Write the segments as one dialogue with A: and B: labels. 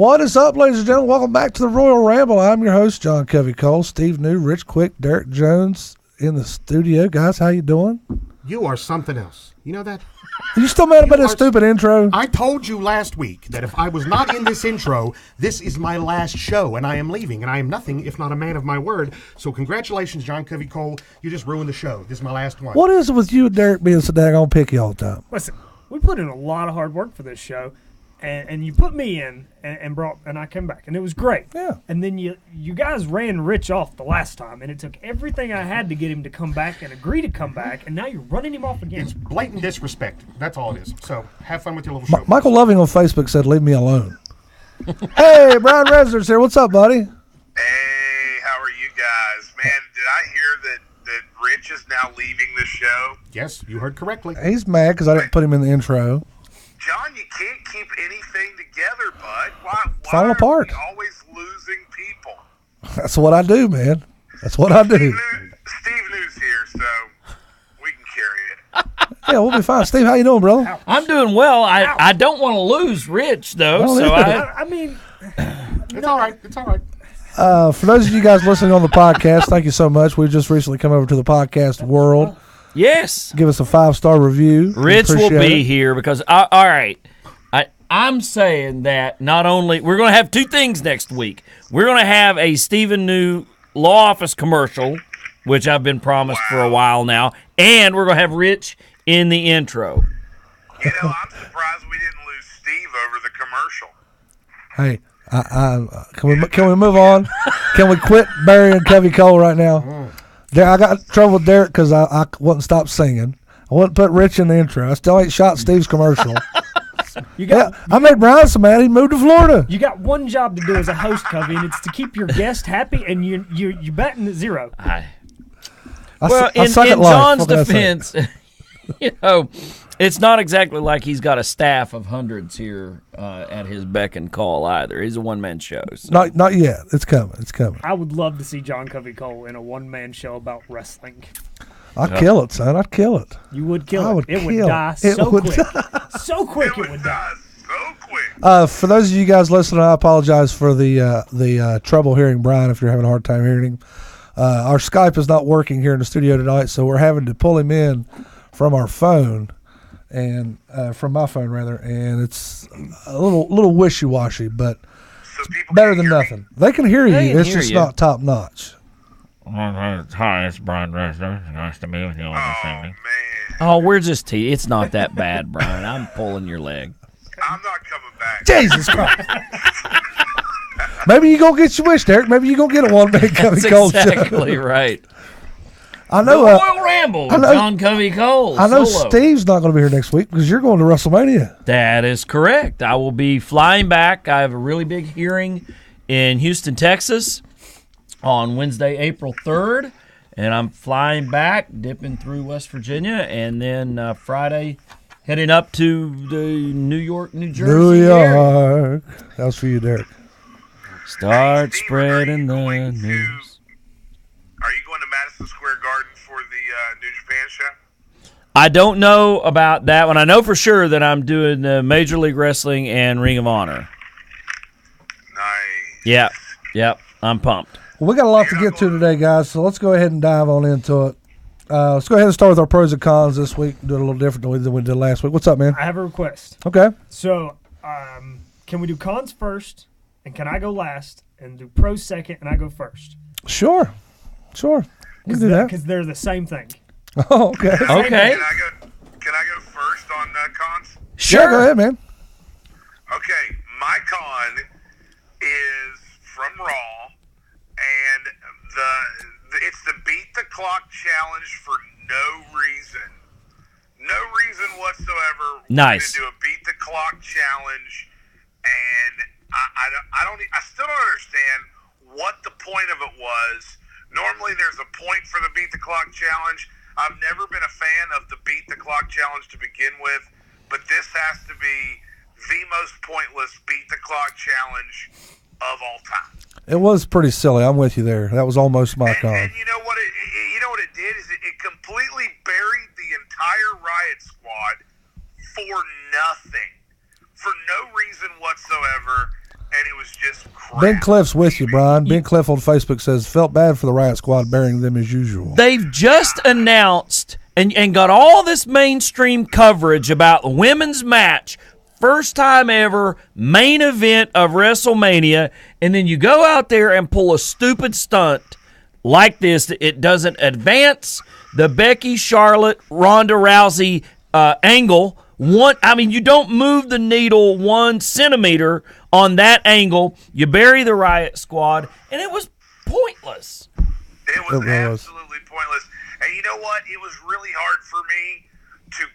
A: What is up, ladies and gentlemen? Welcome back to the Royal Ramble. I'm your host, John Covey Cole. Steve New, Rich Quick, Derek Jones in the studio. Guys, how you doing?
B: You are something else. You know that?
A: Are you still mad about that stupid intro?
B: I told you last week that if I was not in this intro, this is my last show, and I am leaving, and I am nothing if not a man of my word. So congratulations, John Covey Cole. You just ruined the show. This is my last one.
A: What is it with you and Derek being so daggone picky all the time?
C: Listen, we put in a lot of hard work for this show, and you put me in and I came back, and it was great.
A: Yeah.
C: And then you guys ran Rich off the last time, and it took everything I had to get him to come back and agree to come back, and now you're running him off again.
B: It's blatant disrespect. That's all it is. So have fun with your little show.
A: Michael Loving on Facebook said, leave me alone. Hey, Brian Resner's here. What's up, buddy?
D: Hey, how are you guys? Man, did I hear that Rich is now leaving the show?
B: Yes, you heard correctly.
A: He's mad because I didn't put him in the intro.
D: John, you can't keep anything together, bud. Why
A: Falling apart.
D: Are we always losing people?
A: That's what I do, man. That's what I do.
D: Steve New's here, so we can carry it.
A: Yeah, we'll be fine. Steve, how you doing, brother?
E: I'm doing well. I don't want to lose Rich, though.
A: Oh,
E: so
A: yeah.
C: I mean,
B: It's all right. It's all right.
A: For those of you guys listening on the podcast, thank you so much. We've just recently come over to the podcast world.
E: Yes.
A: Give us a 5-star review.
E: Rich will
A: Appreciate
E: be
A: it.
E: here because, all right, I'm saying that not only, we're going to have two things next week. We're going to have a Stephen New law office commercial, which I've been promised for a while now, and we're going to have Rich in the intro.
D: You know, I'm surprised we didn't lose Steve over the commercial.
A: Hey, can we move on? Can we quit burying Covey Cole right now? I got in trouble with Derek because I wouldn't stop singing. I wouldn't put Rich in the intro. I still ain't shot Steve's commercial. I made Brian so mad he moved to Florida.
C: you got one job to do as a host, Covey, and it's to keep your guest happy, and you're batting at zero.
E: Well, in John's defense, you know, it's not exactly like he's got a staff of hundreds here at his beck and call either. He's a one-man show. So.
A: Not yet. It's coming. It's coming.
C: I would love to see John Covey Cole in a one-man show about wrestling.
A: I'd kill it, son. I'd kill it.
C: You would kill
A: I
C: it.
A: would
C: It would
A: kill
C: die
A: it.
C: so
A: It would
C: quick.
A: die.
C: So quick it would die.
D: So quick.
A: For those of you guys listening, I apologize for the trouble hearing Brian if you're having a hard time hearing him. Our Skype is not working here in the studio tonight, so we're having to pull him in from our phone and from my phone rather, and it's a little wishy-washy, but
D: So people
A: better
D: can
A: than
D: hear me.
A: nothing. They can hear
E: They
A: you.
E: can
A: It's
E: hear
A: just
E: you.
A: not top notch.
F: Hi, it's Brian Resner. Nice to be with you all this
D: Oh,
F: evening.
D: man.
E: Oh, we're just it's not that bad, Brian. I'm pulling your leg.
D: I'm not coming back.
A: Jesus Christ. Maybe you gonna get your wish, Derek. Maybe you gonna get a one-man Covey
E: That's
A: Cole show.
E: exactly right.
A: I
E: The
A: know.
E: Royal Ramble with
A: I know-
E: John Covey Cole.
A: I know
E: solo.
A: Steve's not going to be here next week because you're going to WrestleMania.
E: That is correct. I will be flying back. I have a really big hearing in Houston, Texas on Wednesday, April 3rd. And I'm flying back, dipping through West Virginia, and then Friday heading up to the New York, New Jersey
A: New
E: area.
A: York. That was for you, Derek.
E: Start
D: Steve,
E: spreading the
D: are you going
E: news.
D: Are you going to Madison Square Garden for the New Japan show?
E: I don't know about that one. I know for sure that I'm doing Major League Wrestling and Ring of Honor.
D: Nice.
E: Yep. I'm pumped.
A: Well, we got a lot to get to today, guys, so let's go ahead and dive on into it. Let's go ahead and start with our pros and cons this week. Do it a little differently than we did last week. What's up, man?
C: I have a request.
A: Okay.
C: So, can we do cons first, and can I go last, and do pros second, and I go first?
A: Sure. We can do that.
C: Because they're the same thing.
A: Oh, okay.
E: Okay.
D: Can I go first on cons?
E: Sure.
A: Yeah, go ahead, man.
D: Okay, my con is from Raw, and it's the beat the clock challenge for no reason whatsoever.
E: Nice.
D: We're gonna do a beat the clock challenge, and I still don't understand what the point of it was. Normally, there's a point for the beat the clock challenge. I've never been a fan of the beat the clock challenge to begin with, but this has to be the most pointless beat the clock challenge of all time.
A: It was pretty silly. I'm with you there. That was almost my con.
D: And you know what it did is it completely buried the entire Riot Squad for nothing, for no reason whatsoever. and it was just crap.
A: Ben Cliff's with you, Brian. Ben Cliff on Facebook says, felt bad for the Riot Squad burying them as usual.
E: They've just announced and got all this mainstream coverage about the women's match. First time ever, main event of WrestleMania, and then you go out there and pull a stupid stunt like this. It doesn't advance the Becky, Charlotte, Ronda Rousey angle. You don't move the needle 1 centimeter on that angle. You bury the Riot Squad, and it was pointless.
D: It was absolutely pointless. And you know what? It was really hard for me to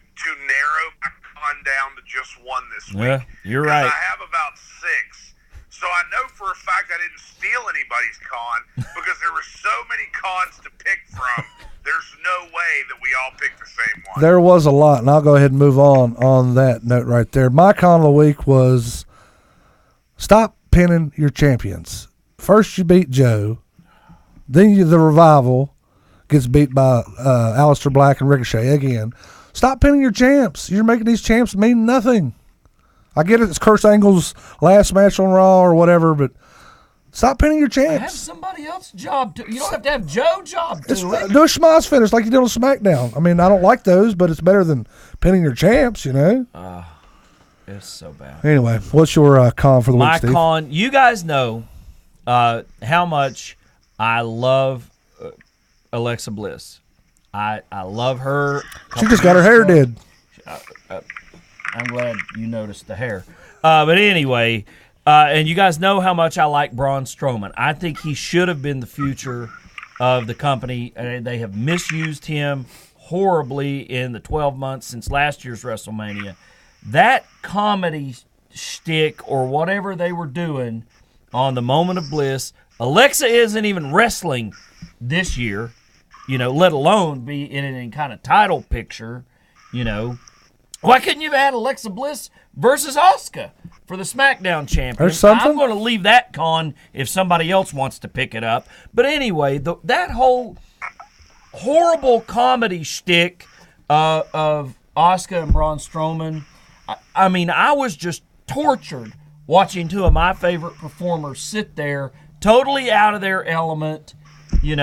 D: narrow my con down to just one this week.
E: Yeah, you're right.
D: I have about 6. So I know for a fact I didn't steal anybody's con because there were so many cons to pick from. There's no way that we all picked the same one.
A: There was a lot, and I'll go ahead and move on that note right there. My con of the week was stop pinning your champions. First you beat Joe, then the Revival gets beat by Aleister Black and Ricochet again. Stop pinning your champs. You're making these champs mean nothing. I get it. It's Kurt Angle's last match on Raw or whatever, but stop pinning your champs.
E: Have somebody else job to. You don't have to have Joe job to it.
A: Do a schmoz finish like you did on SmackDown. I mean, I don't like those, but it's better than pinning your champs, you know?
E: It's so bad.
A: Anyway, what's your con for the week, Steve?
E: My con, you guys know how much I love Alexa Bliss. I love her.
A: She just got her hair did.
E: I'm glad you noticed the hair. But anyway, and you guys know how much I like Braun Strowman. I think he should have been the future of the company. They have misused him horribly in the 12 months since last year's WrestleMania. That comedy shtick or whatever they were doing on the Moment of Bliss, Alexa isn't even wrestling this year, let alone be in any kind of title picture, Why couldn't you have had Alexa Bliss versus Asuka for the SmackDown champion?
A: Or something.
E: I'm going to leave that con if somebody else wants to pick it up. But anyway, that whole horrible comedy shtick of Asuka and Braun Strowman, I was just tortured watching 2 of my favorite performers sit there totally out of their element. It's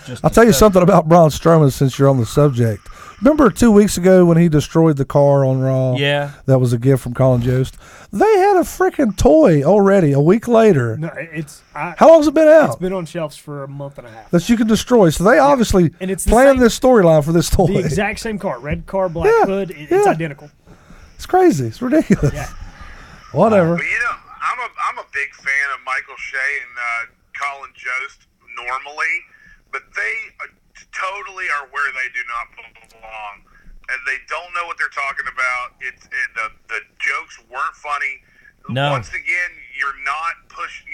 E: just.
A: I'll tell you something about Braun Strowman since you're on the subject. Remember 2 weeks ago when he destroyed the car on Raw?
E: Yeah.
A: That was a gift from Colin Jost. They had a freaking toy already a week later.
C: No,
A: how long's it been out?
C: It's been on shelves for a month and a half.
A: That you can destroy. So they obviously
C: and it's
A: planned this storyline for this toy.
C: The exact same car. Red car, black hood. It's identical.
A: It's crazy. It's ridiculous.
C: Yeah.
A: Whatever.
D: But I'm a big fan of Michael Shea and Colin Jost normally, but they totally are where they do not belong, and they don't know what they're talking about. The jokes weren't funny.
E: No.
D: Once again, you're not pushing.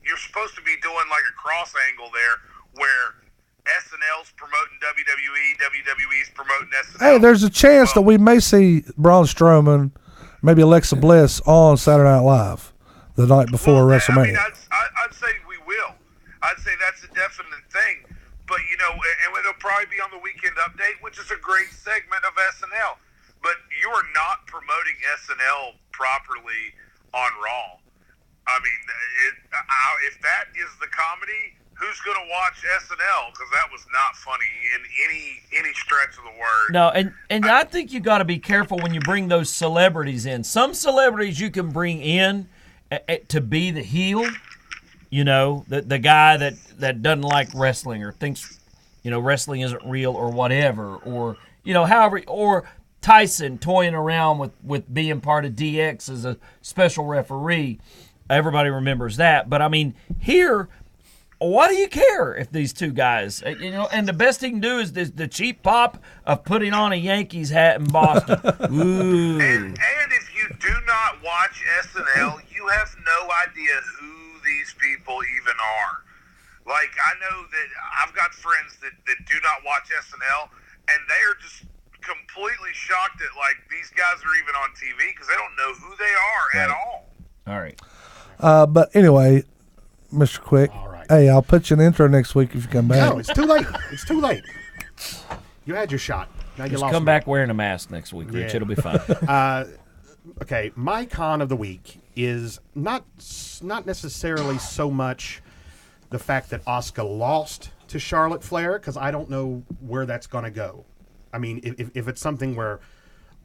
D: You're supposed to be doing like a cross angle there, where SNL's promoting WWE, WWE's promoting SNL.
A: Hey, there's a chance that we may see Braun Strowman, maybe Alexa Bliss on Saturday Night Live the night before WrestleMania.
D: I'd say we will. I'd say that's a definite thing. But, and it'll probably be on the Weekend Update, which is a great segment of SNL. But you are not promoting SNL properly on Raw. I mean, if that is the comedy, who's going to watch SNL? Because that was not funny in any stretch of the word.
E: No, and I think you got to be careful when you bring those celebrities in. Some celebrities you can bring in to be the heel. The guy that doesn't like wrestling or thinks, wrestling isn't real or whatever, or, however, or Tyson toying around with being part of DX as a special referee. Everybody remembers that. But, here, why do you care if these 2 guys, and the best he can do is the cheap pop of putting on a Yankees hat in Boston. Ooh.
D: And if you do not watch SNL, you have no idea who these people even are. Like, I know that I've got friends that do not watch SNL, and they are just completely shocked that, these guys are even on TV because they don't know who they are at all.
E: All right.
A: But anyway, Mr. Quick,
B: All right.
A: Hey, I'll put you an intro next week if you come back.
B: No, it's too late. It's too late. You had your shot. Now you
E: Just
B: lost
E: come
B: me.
E: back wearing a mask next week, Rich.
B: Yeah.
E: It'll be fine.
B: okay, my con of the week is not necessarily so much the fact that Asuka lost to Charlotte Flair, because I don't know where that's going to go. I mean, if it's something where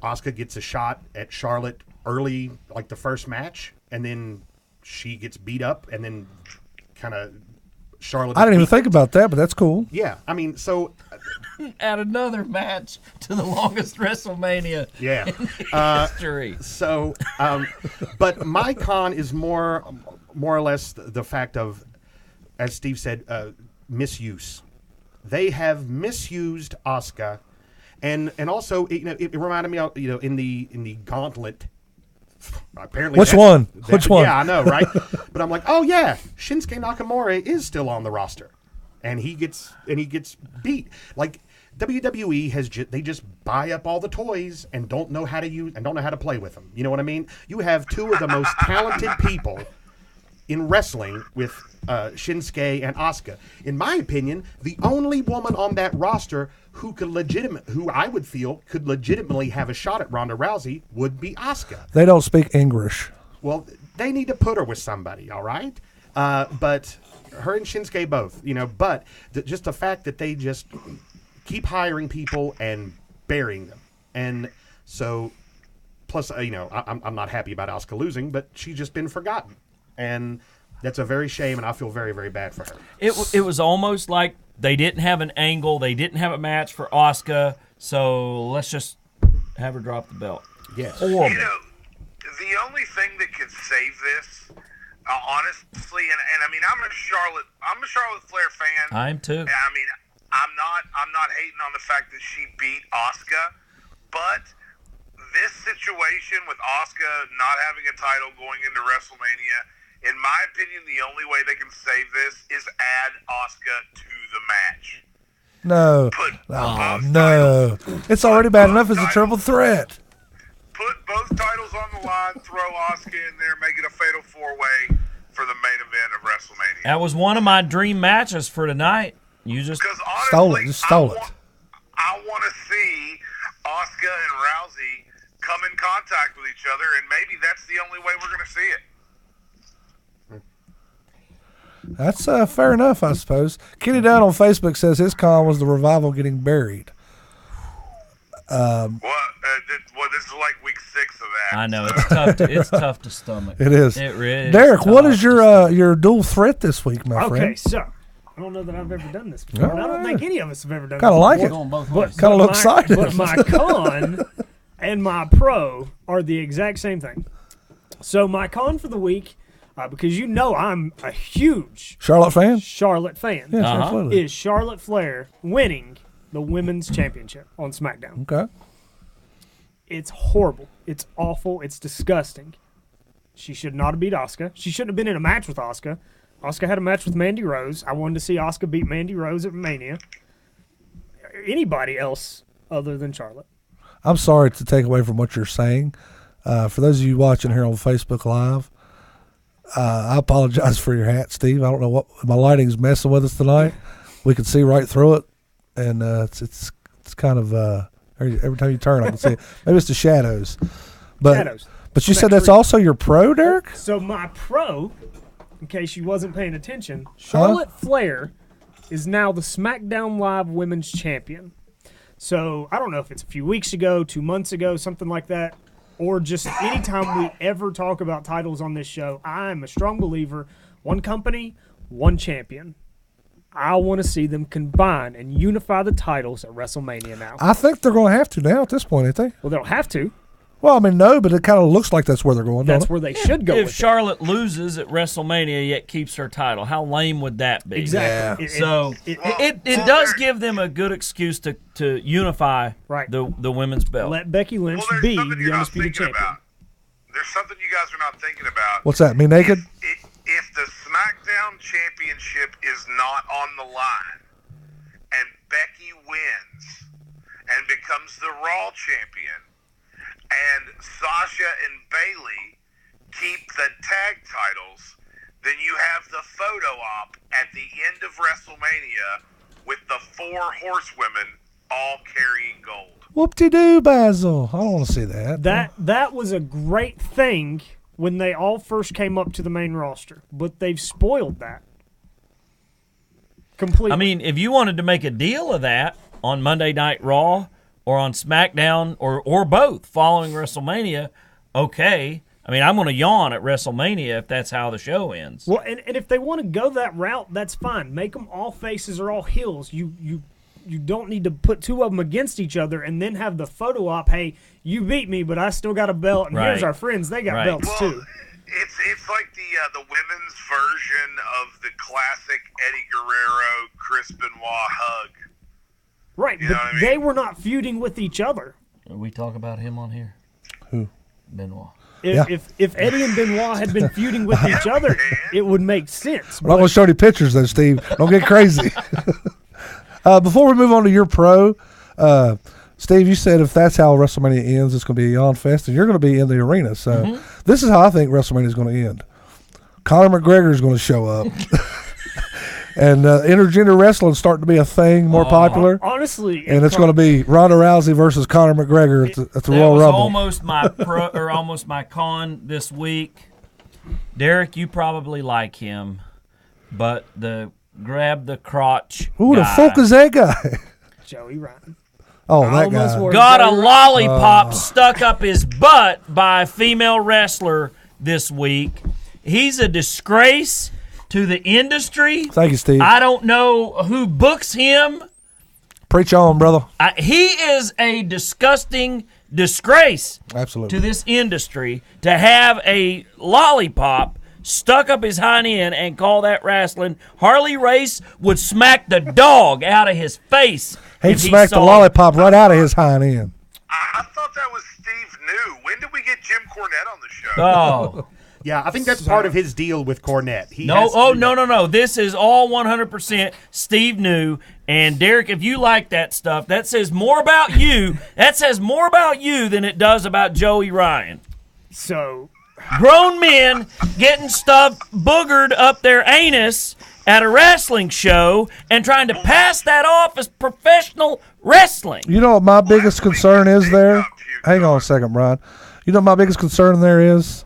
B: Asuka gets a shot at Charlotte early, like the first match, and then she gets beat up, and then kind of Charlotte.
A: I didn't even think about that, but that's cool.
B: Yeah, I mean, so
E: Add another match to the longest WrestleMania
B: yeah.
E: in history.
B: So, but my con is more or less the fact of, as Steve said, misuse. They have misused Asuka, and also it reminded me of, in the Gauntlet. Apparently,
A: Which one? Which one?
B: Yeah, I know, right? But I'm like, oh yeah, Shinsuke Nakamura is still on the roster, and he gets beat. Like WWE they just buy up all the toys and don't know how to use and don't know how to play with them. You know what I mean? You have two of the most talented people in wrestling with Shinsuke and Asuka. In my opinion, the only woman on that roster who I would feel could legitimately have a shot at Ronda Rousey would be Asuka.
A: They don't speak English.
B: Well, they need to put her with somebody, all right? But her and Shinsuke both, but just the fact that they just keep hiring people and burying them. And so, plus, I'm not happy about Asuka losing, but she's just been forgotten. And that's a very shame, and I feel very, very bad for her.
E: It was almost like they didn't have an angle, they didn't have a match for Asuka, so let's just have her drop the belt.
B: Yes.
E: Horrible.
D: The only thing that could save this, honestly, and I mean, I'm a Charlotte Flair fan.
E: I am too.
D: I mean, I'm not hating on the fact that she beat Asuka, but this situation with Asuka not having a title going into WrestleMania, in my opinion, the only way they can save this is add Asuka to the match.
A: No. No. It's already bad enough as a triple threat.
D: Put both titles on the line, throw Asuka in there, make it a fatal four-way for the main event of WrestleMania.
E: That was one of my dream matches for tonight. You just
A: stole it.
D: I want to see Asuka and Rousey come in contact with each other, and maybe that's the only way we're going to see it.
A: That's fair enough, I suppose. Kenny Down on Facebook says his con was the Revival getting buried.
D: This is like week 6 of that.
E: I know it's tough. It's tough to stomach.
A: It is.
E: It really is.
A: Derek, what is your dual threat this week, my friend?
C: Okay, so I don't know that I've ever done this before. And I don't think any of us have ever done
A: Kinda
C: this
A: like
C: before.
A: it. Kind of look excited.
C: But my con and my pro are the exact same thing. So my con for the week, because I'm a huge
A: Charlotte fan?
C: Charlotte fan,
A: Yes, absolutely.
C: is Charlotte Flair winning the Women's Championship on SmackDown.
A: Okay.
C: It's horrible. It's awful. It's disgusting. She should not have beat Asuka. She shouldn't have been in a match with Asuka. Asuka had a match with Mandy Rose. I wanted to see Asuka beat Mandy Rose at Mania. Anybody else other than Charlotte.
A: I'm sorry to take away from what you're saying. For those of you watching here on Facebook Live, I apologize for your hat, Steve. I don't know what my lighting's messing with us tonight. We can see right through it, and it's kind of every time you turn, I can see it. Maybe it's the shadows. But you said that's also your pro, Derek?
C: So my pro, in case you wasn't paying attention, Charlotte Flair is now the SmackDown Live Women's Champion. So I don't know if it's a few weeks ago, 2 months ago, something like that, or just anytime we ever talk about titles on this show, I'm a strong believer, one company, one champion. I want to see them combine and unify the titles at WrestleMania now.
A: I think they're going to have to now at this point, ain't they?
C: Well, they'll have to.
A: Well, I mean, no, but it kind of looks like that's where they're going.
C: That's where they should go.
E: If
C: with
E: Charlotte loses at WrestleMania yet keeps her title, how lame would that be?
C: Exactly.
A: Yeah.
E: It does give them a good excuse to unify
C: Right.
E: the women's belt.
C: Let Becky Lynch
D: Well,
C: be
D: there's something
C: the
D: you're not
C: undisputed
D: thinking
C: champion.
D: about. There's something you guys are not thinking about.
A: What's that? Me naked?
D: If the SmackDown Championship is not on the line, and Becky wins and becomes the Raw champion, and Sasha and Bayley keep the tag titles, then you have the photo op at the end of WrestleMania with the 4 horsewomen all carrying gold.
A: Whoop-de-doo, Basil. I don't want to see that.
C: That was a great thing when they all first came up to the main roster, but they've spoiled that completely.
E: I mean, if you wanted to make a deal of that on Monday Night Raw or on SmackDown or both following WrestleMania, okay. I mean, I'm going to yawn at WrestleMania if that's how the show ends.
C: Well, and if they want to go that route, that's fine. Make them all faces or all heels. You don't need to put two of them against each other and then have the photo op, hey, you beat me, but I still got a belt, and here's our friends. They got belts,
D: well,
C: too.
D: It's like the women's version of the classic Eddie Guerrero, Chris Benoit hug.
C: Right,
D: You
C: but
D: know what I mean?
C: they were not feuding with each other.
E: We talk about him on here?
A: Who?
E: Benoit.
C: If Eddie and Benoit had been feuding with each other, it would make sense.
A: We're not going to show any pictures, though, Steve. Don't get crazy. Before we move on to your pro, Steve, you said if that's how WrestleMania ends, it's going to be a yawn fest, and you're going to be in the arena. So this is how I think WrestleMania is going to end. Conor McGregor is going to show up. And intergender wrestling is starting to be a thing, more popular.
C: Honestly,
A: And it's going to be Ronda Rousey versus Conor McGregor at the Royal
E: That was
A: Rumble.
E: almost my pro or almost my con this week. Derek, you probably like him, but the grab the crotch
A: Who the
E: guy
A: fuck is that guy?
C: Joey Ryan.
A: Oh, that
C: Almost
A: guy.
C: wore
E: got a
C: Joey Ryan.
E: lollipop stuck up his butt by a female wrestler this week. He's a disgrace to the industry.
A: Thank you, Steve.
E: I don't know who books him.
A: Preach on, brother.
E: He is a disgusting disgrace
A: Absolutely.
E: to this industry to have a lollipop stuck up his hind end and call that wrestling. Harley Race would smack the dog out of his face.
A: He'd
E: if he
A: smack the
E: saw
A: lollipop right out of his hind end.
D: I thought that was Steve New. When did we get Jim Cornette on the show?
E: Oh.
B: Yeah, I think that's part of his deal with Cornette. He
E: No,
B: has to
E: oh,
B: do
E: no,
B: that.
E: no. This is all 100% Steve New. And Derek, if you like that stuff, that says more about you. That says more about you than it does about Joey Ryan.
C: So,
E: Grown men getting stuff boogered up their anus at a wrestling show and trying to pass that off as professional wrestling.
A: You know what my biggest concern is there? Hang on a second, Brian. You know what my biggest concern there is?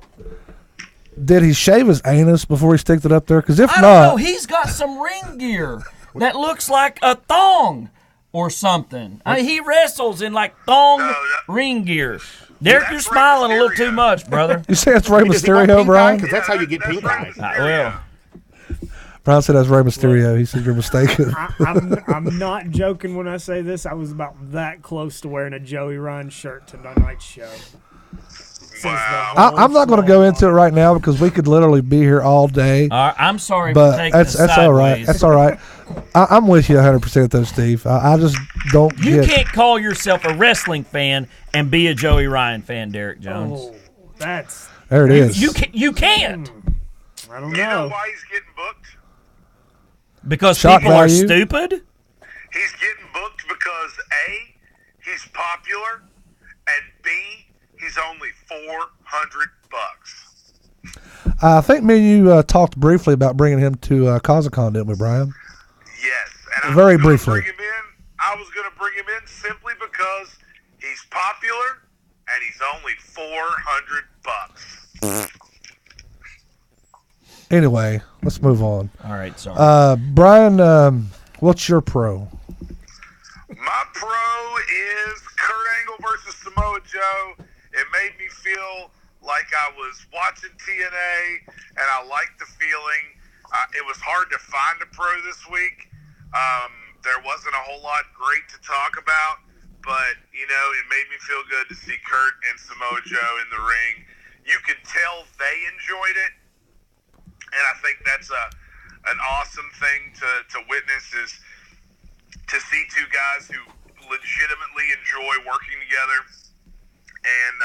A: Did he shave his anus before he sticked it up there? Because if
E: I don't
A: not,
E: know. He's got some ring gear that looks like a thong or something. I mean, he wrestles in like thong ring gear. Derek,
D: That's
E: you're smiling a little
D: Mysterio.
E: too much, brother.
A: you say it's Rey
B: Does he got
A: Mysterio,
B: pink eye?
A: Brian?
B: Because that's how you get pink eye.
E: Well,
A: Brian said that's Rey Mysterio. He said you're mistaken.
C: I'm not joking when I say this. I was about that close to wearing a Joey Ryan shirt to tonight's show.
D: Wow.
A: I'm not going to go into it right now because we could literally be here all day.
E: I'm sorry for
A: But
E: taking
A: that's
E: this
A: all right.
E: sideways.
A: That's all right. I'm with you 100% though, Steve. I just don't
E: You
A: get.
E: can't call yourself a wrestling fan and be a Joey Ryan fan, Derek Jones.
C: Oh, that's
A: There it is.
E: You can't
C: I don't
D: You know
C: know.
D: why he's getting booked?
E: because
A: Shock
E: people are
A: value.
E: stupid.
D: He's getting booked because A, he's popular, and B, he's only $400.
A: I think me and you talked briefly about bringing him to Kazakon, didn't we, Brian?
D: Yes, and
A: Very
D: I was gonna
A: briefly.
D: Bring him in. I was going to bring him in simply because he's popular and he's only $400.
A: Anyway, let's move on.
E: All right, sorry.
A: Brian, what's your pro?
D: My pro is Kurt Angle versus Samoa Joe. It made me feel like I was watching TNA, and I liked the feeling. It was hard to find a pro this week. There wasn't a whole lot great to talk about, but, you know, it made me feel good to see Kurt and Samoa Joe in the ring. You could tell they enjoyed it, and I think that's an awesome thing to witness is to see two guys who legitimately enjoy working together. And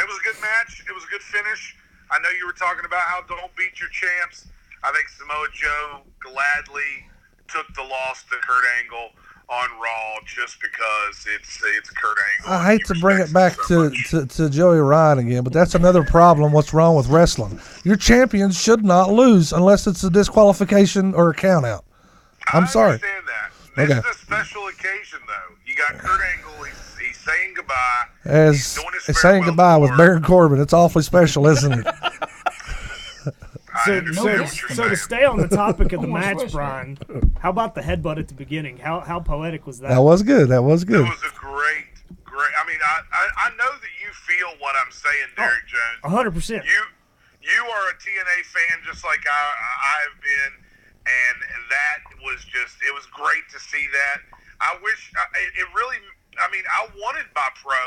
D: it was a good match. It was a good finish. I know you were talking about how don't beat your champs. I think Samoa Joe gladly took the loss to Kurt Angle on Raw just because it's Kurt Angle.
A: I hate to bring it back to Joey Ryan again, but that's another problem. What's wrong with wrestling? Your champions should not lose unless it's a disqualification or a count out. I'm sorry.
D: I understand that. This
A: Okay.
D: is a special occasion, though. You got Kurt Angle. He's saying goodbye.
A: As
D: He's doing his
A: saying
D: farewell
A: goodbye with
D: tour.
A: Baron Corbin. It's awfully special, isn't it?
D: I understand what you're
C: So
D: saying.
C: to stay on the topic of the
E: Almost
C: match,
E: wish that.
C: Brian, how about the headbutt at the beginning? How poetic was that?
A: That was good. That was
D: It
A: good.
D: was a great. I mean, I know that you feel what I'm saying, Derek Jones.
C: 100%.
D: You are a TNA fan just like I have been, and that was just, it was great to see that. I wish, it really, I mean, I wanted my pro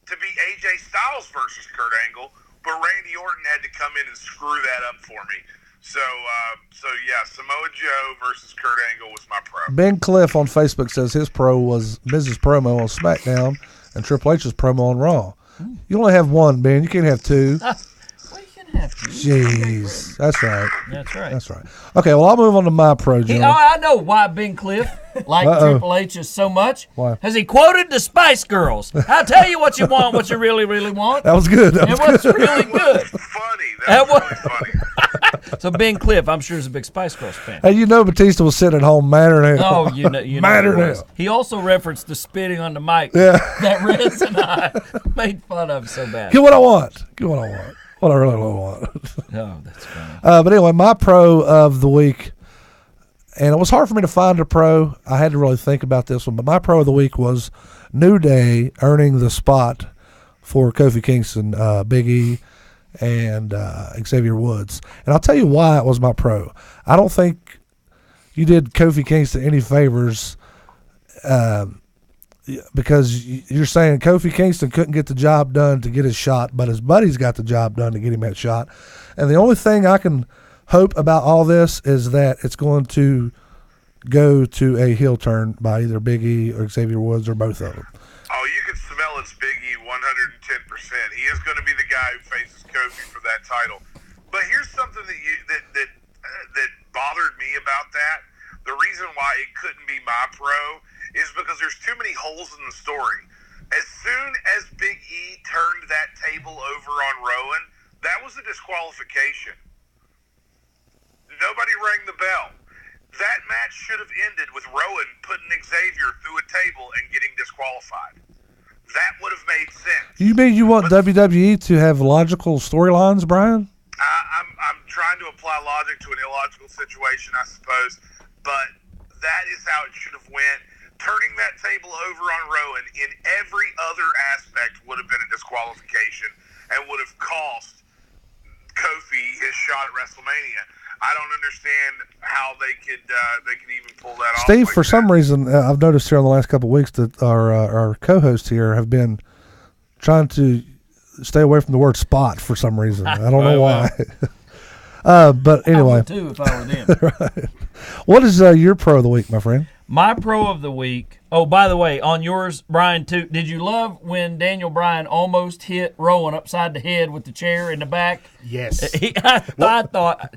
D: to be AJ Styles versus Kurt Angle, but Randy Orton had to come in and screw that up for me. So yeah, Samoa Joe versus Kurt Angle was my pro.
A: Ben Cliff on Facebook says his pro was Miz's promo on SmackDown and Triple H's promo on Raw. You only have one, Ben. You can't have two.
E: Well, you can have to.
A: Jeez. That's right.
E: That's right.
A: That's right. Okay, well, I'll move on to my pro,
E: Oh,
A: gentlemen.
E: I know why Ben Cliff liked
A: Uh-oh.
E: Triple H so much.
A: Why?
E: Has he quoted the Spice Girls? I'll tell you what you want, what you really, really want.
A: That was good. That
E: It
A: was
E: was
A: good.
E: really good.
D: Funny.
E: That
D: That was
E: was-
D: really funny.
E: So Ben Cliff, I'm sure, is a big Spice Girls fan.
A: Hey, you know Batista was sitting at home madder now.
E: Oh, you know
A: Madder
E: he was.
A: now.
E: He also referenced the spitting on the mic
A: Yeah.
E: that Riz and I made fun of so bad.
A: Get what I want. Get what I want. What I really want.
E: Oh, that's funny.
A: But anyway, my pro of the week, and it was hard for me to find a pro. I had to really think about this one, but my pro of the week was New Day earning the spot for Kofi Kingston, Big E, and Xavier Woods. And I'll tell you why it was my pro. I don't think you did Kofi Kingston any favors because you're saying Kofi Kingston couldn't get the job done to get his shot, but his buddies got the job done to get him that shot. And the only thing I can hope about all this is that it's going to go to a heel turn by either Big E or Xavier Woods or both of them.
D: Oh, you can smell it's Big E 110%. He is going to be the guy who faces Kofi for that title. But here's something that bothered me about that. The reason why it couldn't be my pro is because there's too many holes in the story. As soon as Big E turned that table over on Rowan, that was a disqualification. Nobody rang the bell. That match should have ended with Rowan putting Xavier through a table and getting disqualified. That would have made sense.
A: You mean you want WWE to have logical storylines, Brian?
D: I'm trying to apply logic to an illogical situation, I suppose, but that is how it should have went. Turning that table over on Rowan in every other aspect would have been a disqualification and would have cost Kofi his shot at WrestleMania. I don't understand how they could even pull that off.
A: Steve,
D: like
A: for
D: that.
A: some reason, I've noticed here in the last couple of weeks that our co-hosts here have been trying to stay away from the word spot for some reason. I don't know why. But
E: I
A: anyway,
E: would too if I were them.
A: what is your pro of the week, my friend?
E: My pro of the week. Oh, by the way, on yours, Brian, too. Did you love when Daniel Bryan almost hit Rowan upside the head with the chair in the back?
B: Yes.
E: I thought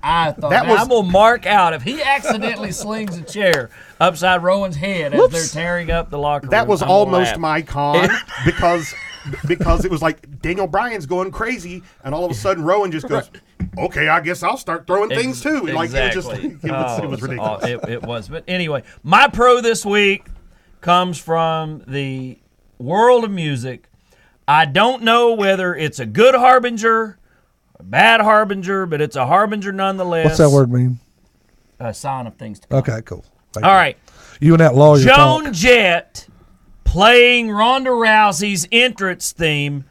B: That
E: man,
B: was-
E: I'm gonna mark out if he accidentally slings a chair upside Rowan's head as they're tearing up the locker room.
B: That was
E: I'm gonna
B: almost
E: laugh.
B: my con because it was like Daniel Bryan's going crazy, and all of a sudden Rowan just goes, "Okay, I guess I'll start throwing things too." Like it was just
E: Exactly.
B: it was ridiculous.
E: It was. But anyway, my pro this week comes from the world of music. I don't know whether it's a good harbinger, a bad harbinger, but it's a harbinger nonetheless.
A: What's that word mean?
E: A sign of things to come.
A: Okay, cool. Thank
E: All
A: you.
E: right.
A: You and that lawyer
E: Joan
A: talk.
E: Jett playing Ronda Rousey's entrance theme.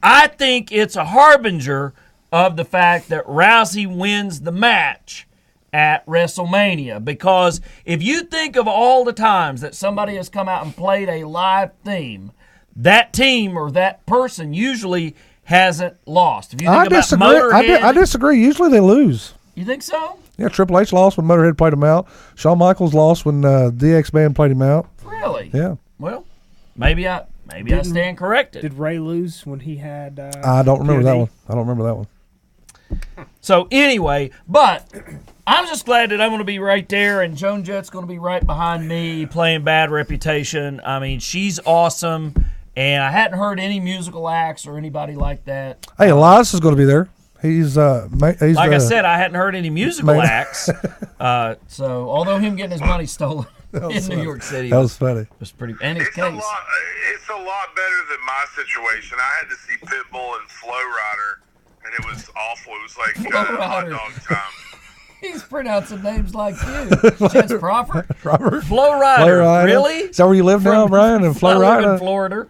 E: I think it's a harbinger of the fact that Rousey wins the match at WrestleMania. Because if you think of all the times that somebody has come out and played a live theme, that team or that person usually hasn't lost. If you think
A: I
E: about
A: disagree.
E: Motorhead,
A: I disagree. Usually they lose.
E: you think so?
A: Yeah, Triple H lost when Motorhead played him out. Shawn Michaels lost when DX Band played him out.
E: Really?
A: Yeah.
E: Well, maybe I stand corrected.
C: Did Ray lose when he had?
A: I don't remember that
C: POD?
A: one. I don't remember that one.
E: So anyway, but I'm just glad that I'm going to be right there, and Joan Jett's going to be right behind me playing Bad Reputation. I mean, she's awesome, and I hadn't heard any musical acts or anybody like that.
A: Hey, Elias is going to be there. He's
E: Like I said, I hadn't heard any musical
A: Man.
E: acts. So although him getting his money stolen in New York City.
A: That was funny.
E: was pretty. And his
D: It's a
E: case.
D: lot better than my situation. I had to see Pitbull and Flow Rider, and it was awful. It was like
E: Flow
D: hot
E: Rider.
D: dog time.
E: He's pronouncing names like you. Chance Crawford.
A: Robert.
E: Flow Rider.
A: Flow Rider.
E: Really?
A: Is that where you live now, Brian? In Flow
E: I live in
A: Rider?
E: Florida.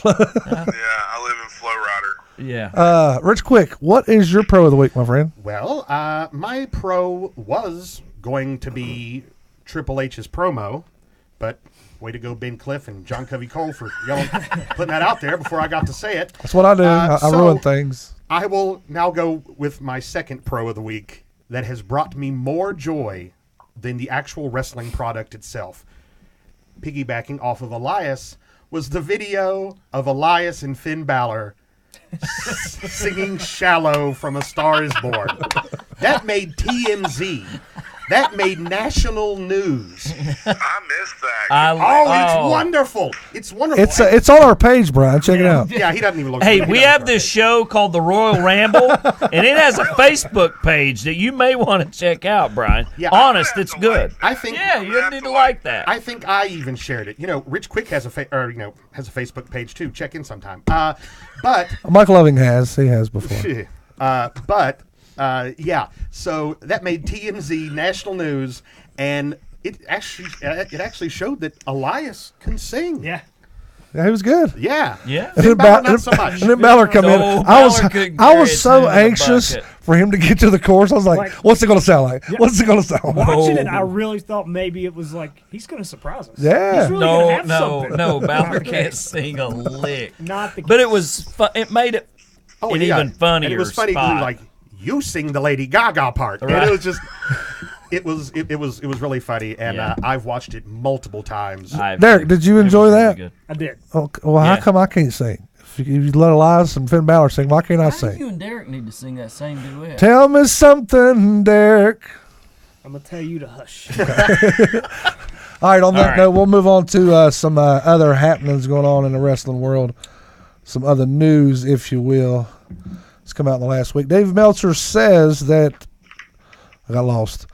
D: Yeah, I live in Flow Rider.
E: Yeah.
A: Rich Quick, what is your pro of the week, my friend?
B: Well, my pro was going to be Triple H's promo, but way to go, Ben Cliff and John Covey Cole for putting that out there before I got to say it.
A: That's what I do. I
B: so
A: ruin things.
B: I will now go with my second pro of the week that has brought me more joy than the actual wrestling product itself. Piggybacking off of Elias was the video of Elias and Finn Balor singing Shallow from A Star Is Born. That made TMZ. That made national news.
D: I missed that.
B: It's wonderful. It's wonderful.
A: It's on our page, Brian. Check it out.
B: Yeah, he doesn't even look.
E: Hey,
B: he
E: we
B: doesn't
E: have
B: look
E: this
B: right.
E: show called the Royal Ramble, and it has a Facebook page that you may want to check out, Brian.
B: Yeah,
E: Honest, it's good.
B: I think.
E: Yeah, you need to like that.
B: I think I even shared it. Rich Quick has a has a Facebook page too. Check in sometime. But
A: Mike Loving has. He has before.
B: yeah. So that made TMZ national news, and it actually showed that Elias can sing.
C: Yeah.
A: Yeah, he was good.
B: Yeah.
E: Yeah.
A: And
B: Finn
A: then,
B: Balor, not so much.
A: and then Balor come in.
E: No,
A: I was
E: Balor couldn't
A: I
E: carry
A: was
E: its
A: so
E: head in a
A: anxious
E: bucket.
A: for him to get to the chorus. I was like, what's it going to sound like? What's it going to sound like?
C: Watching it, I really thought maybe it was like he's going to surprise us.
A: Yeah.
C: He's really gonna have
E: No,
C: something.
E: Balor can't sing a lick.
C: Not the
E: But it was it made it
B: Oh,
E: an
B: yeah.
E: even funnier
B: And it was funny
E: spot.
B: like you sing the Lady Gaga part,
E: Right.
B: and it was just. It was really funny, and
E: Yeah.
B: I've watched it multiple times.
A: Derek, did you enjoy that?
C: I did.
A: Oh, well, how
E: Yeah.
A: come I can't sing? If you let Elias and Finn Balor sing, why can't I
E: How do
A: sing?
E: you and Derek need to sing that same duet?
A: Tell me something, Derek.
C: I'm going to tell you to hush.
A: All right, on that
E: right.
A: note, we'll move on to some other happenings going on in the wrestling world. Some other news, if you will. It's come out in the last week. Dave Meltzer says that I got lost.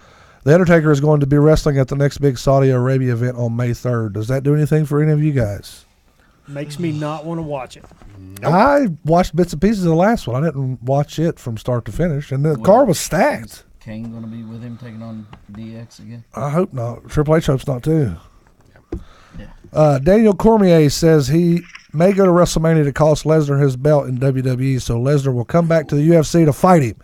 A: The Undertaker is going to be wrestling at the next big Saudi Arabia event on May 3rd. Does that do anything for any of you guys?
C: Makes me not want to watch it.
B: Nope.
A: I watched bits and pieces of the last one. I didn't watch it from start to finish, and the card was stacked.
E: Kane going to be with him taking on DX again?
A: I hope not. Triple H hopes not too.
E: Yeah.
A: Daniel Cormier says he may go to WrestleMania to cost Lesnar his belt in WWE, so Lesnar will come back to the UFC to fight him.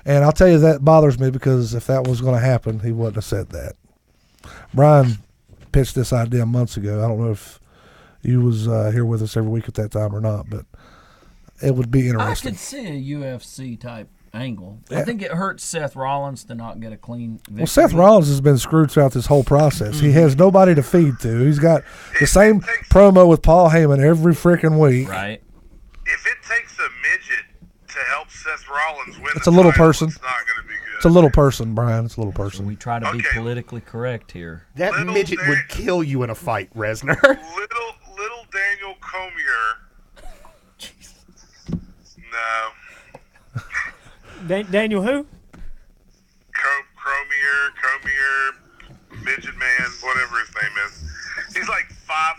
A: And I'll tell you, that bothers me because if that was going to happen, he wouldn't have said that. Brian pitched this idea months ago. I don't know if you was here with us every week at that time or not, but it would be
E: I
A: interesting.
E: could see a UFC type angle. I think it hurts Seth Rollins to not get a clean victory.
A: Well, Seth Rollins has been screwed throughout this whole process. He has nobody to feed to. He's got the same promo with Paul Heyman every freaking week.
E: Right.
D: If it takes a midget to help Seth Rollins win
A: It's
D: the
A: a little
D: title,
A: person.
D: it's not going to be good.
A: It's a little person, Brian. It's a little person.
E: We try to be
D: Okay.
E: politically correct here.
B: That
D: Little
B: midget
D: Dan-
B: would kill you in a fight, Resner.
D: Little Daniel Cormier. No.
C: Daniel who?
D: Cormier, midget man, whatever his name is. He's like 5.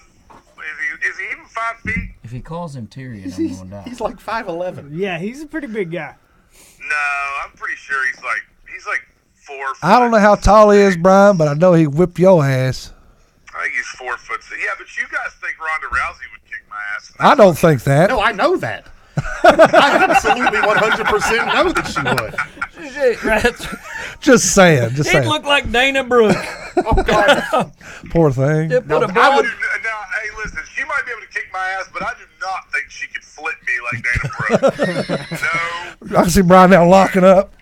D: Is he even 5 feet?
E: If he calls him Tyrion, I'm going to die.
B: He's like 5'11".
C: Yeah, he's a pretty big guy.
D: No, I'm pretty sure he's like 4 foot.
A: I don't know how tall he is, Brian, but I know he whipped your ass.
D: I think he's 4 foot. Yeah, but you guys think Ronda Rousey would kick my ass?
A: I don't think that.
B: No, I know that. I absolutely 100% know that she would.
E: Shit, right.
A: Just saying. Just
E: He'd
A: saying.
E: look like Dana Brooke.
B: Oh, God.
A: Poor thing.
E: They put a
B: I
E: blonde-
B: would-
D: Now, hey, listen, she might be able to kick my ass, but I do not think she could flip me like Dana Brooke.
A: I can see Brian now locking up.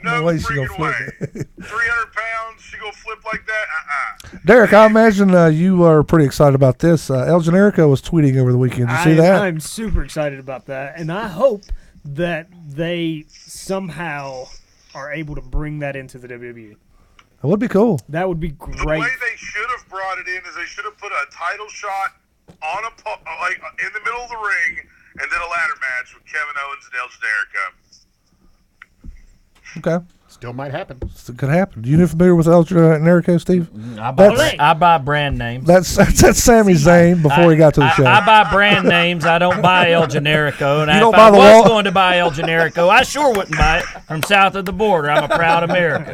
D: No
A: way she gonna
D: freaking
A: flip
D: way. 300 pounds, she gonna flip like that?
A: Derek, I imagine you are pretty excited about this. El Generico was tweeting over the weekend. Did you see that?
C: I'm super excited about that, and I hope that they somehow are able to bring that into the WWE.
A: It would be cool.
C: That would be
D: The
C: great.
D: way they should have brought it in is they should have put a title shot on like in the middle of the ring, and then a ladder match with Kevin Owens and El Generico.
A: Okay.
B: Still might happen.
A: It could happen. You familiar with El Generico, Steve?
E: I buy brand names.
A: That's Sami Zayn before he got to the show.
E: I buy brand names. I don't buy El Generico. And
A: You
E: if
A: don't
E: I
A: buy the
E: was
A: wall-
E: going to buy El Generico, I sure wouldn't buy it from south of the border. I'm a proud American.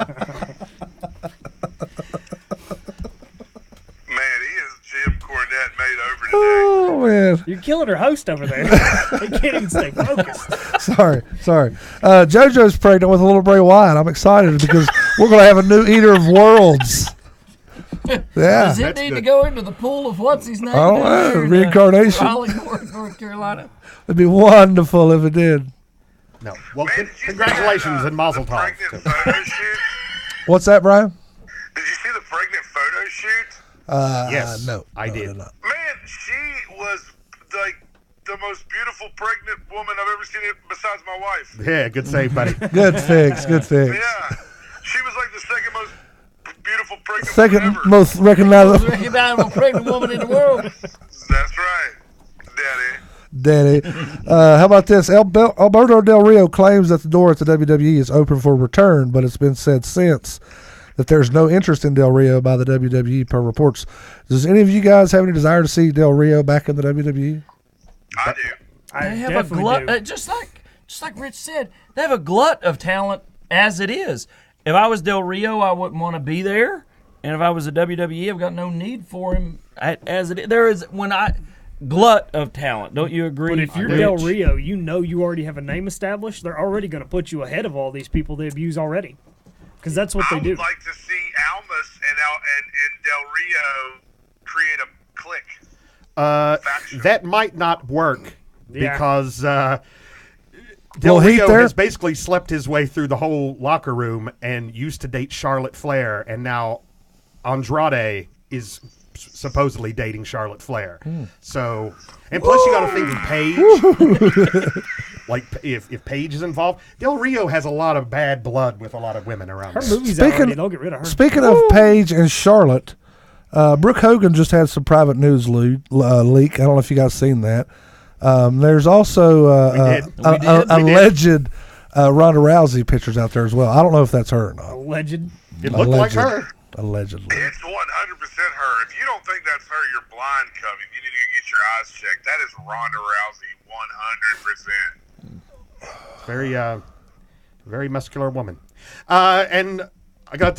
D: Man, he is Jim Cornette made over today.
A: Oh man,
C: You're killing her host over there. They can't even stay focused.
A: sorry. JoJo's pregnant with a little Bray Wyatt. I'm excited because we're going to have a new Eater of Worlds. Yeah,
E: Does it
B: That's
E: need
B: good.
E: to go into the pool of what's his name?
A: I don't know. Reincarnation.
E: Raleigh, North Carolina.
A: It'd be wonderful if it did.
B: No. Well,
D: Man, did you see
B: congratulations
D: the,
B: and mazel
D: the
B: tov.
D: pregnant photo shoot?
A: What's that, Brian?
D: Did you see the pregnant photo shoot?
B: Yes,
A: No,
B: I
A: no,
B: did.
A: no, no.
D: Man, she was like the most beautiful pregnant woman I've ever seen besides my wife.
B: Yeah, good save, buddy.
A: Good fix.
D: Yeah. She was like the second most beautiful pregnant woman
A: Second
D: ever.
A: most recognizable.
E: Recognizable pregnant woman in the world.
D: That's right, Daddy.
A: Daddy. How about this? Alberto Del Rio claims that the door at the WWE is open for return, but it's been said since that there's no interest in Del Rio by the WWE per reports. Does any of you guys have any desire to see Del Rio back in the WWE?
D: I do.
C: I
E: They have a
C: definitely
E: glut,
C: do.
E: just like Rich said, they have a glut of talent as it is. If I was Del Rio, I wouldn't want to be there, and if I was a WWE, I've got no need for him as it is. There is glut of talent. Don't you agree?
C: But if you're Del Rio, you know you already have a name established. They're already going to put you ahead of all these people they abuse already, because that's what
D: I
C: they do.
D: would like to see Almas and Del Rio create a clique. Faction.
B: That might not work
C: Yeah.
B: because Del
A: Will Heath
B: Rio
A: there?
B: has basically slept his way through the whole locker room and used to date Charlotte Flair, and now Andrade is supposedly dating Charlotte Flair. So, and plus you got to think of Paige. Like if Paige is involved, Del Rio has a lot of bad blood with a lot of women around.
C: Her
B: there.
C: movie's out already. They'll get rid of her.
A: Speaking of Paige and Charlotte, Brooke Hogan just had some private news leak. I don't know if you guys seen that. There's also
B: We did.
A: alleged Ronda Rousey pictures out there as well. I don't know if that's her or not.
C: Alleged.
B: It looked like her.
A: Allegedly.
D: It's 100% her. If you don't think that's her, you're blind, Covey. You need to get your eyes checked. That is Ronda Rousey 100%.
B: Very muscular woman. And I gotta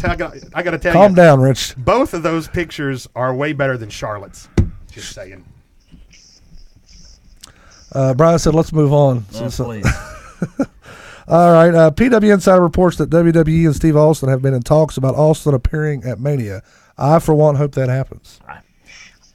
B: tell
A: Calm
B: you,
A: down, Rich.
B: both of those pictures are way better than Charlotte's. Just saying.
A: Brian said, let's move on.
E: Please.
A: All right. PW Insider reports that WWE and Steve Austin have been in talks about Austin appearing at Mania. I, for one, hope that happens.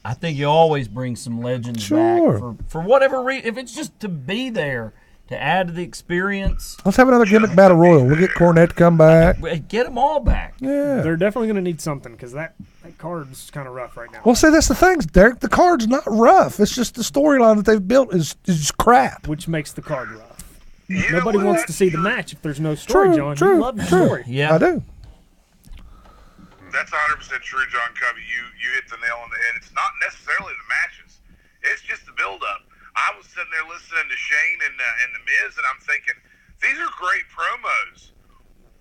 E: I think you always bring some legends
A: Sure.
E: back for whatever reason. If it's just to be there, to add to the experience,
A: Let's have another gimmick battle royal. We'll get Cornette to come back.
E: get them all back.
A: Yeah.
C: They're definitely going to need something because that card's kind of rough right now.
A: Well, see, that's the thing, Derek. The card's not rough. It's just the storyline that they've built is crap.
C: Which makes the card rough.
D: You know
C: Nobody
D: what?
C: wants to see the match if there's no story,
A: True,
C: John.
A: true,
C: You love the
A: true.
C: story.
E: Yeah,
A: I do.
D: That's 100% true, John Covey. You hit the nail on the head. It's not necessarily the matches. It's just the build-up. I was sitting there listening to Shane and The Miz, and I'm thinking, these are great promos.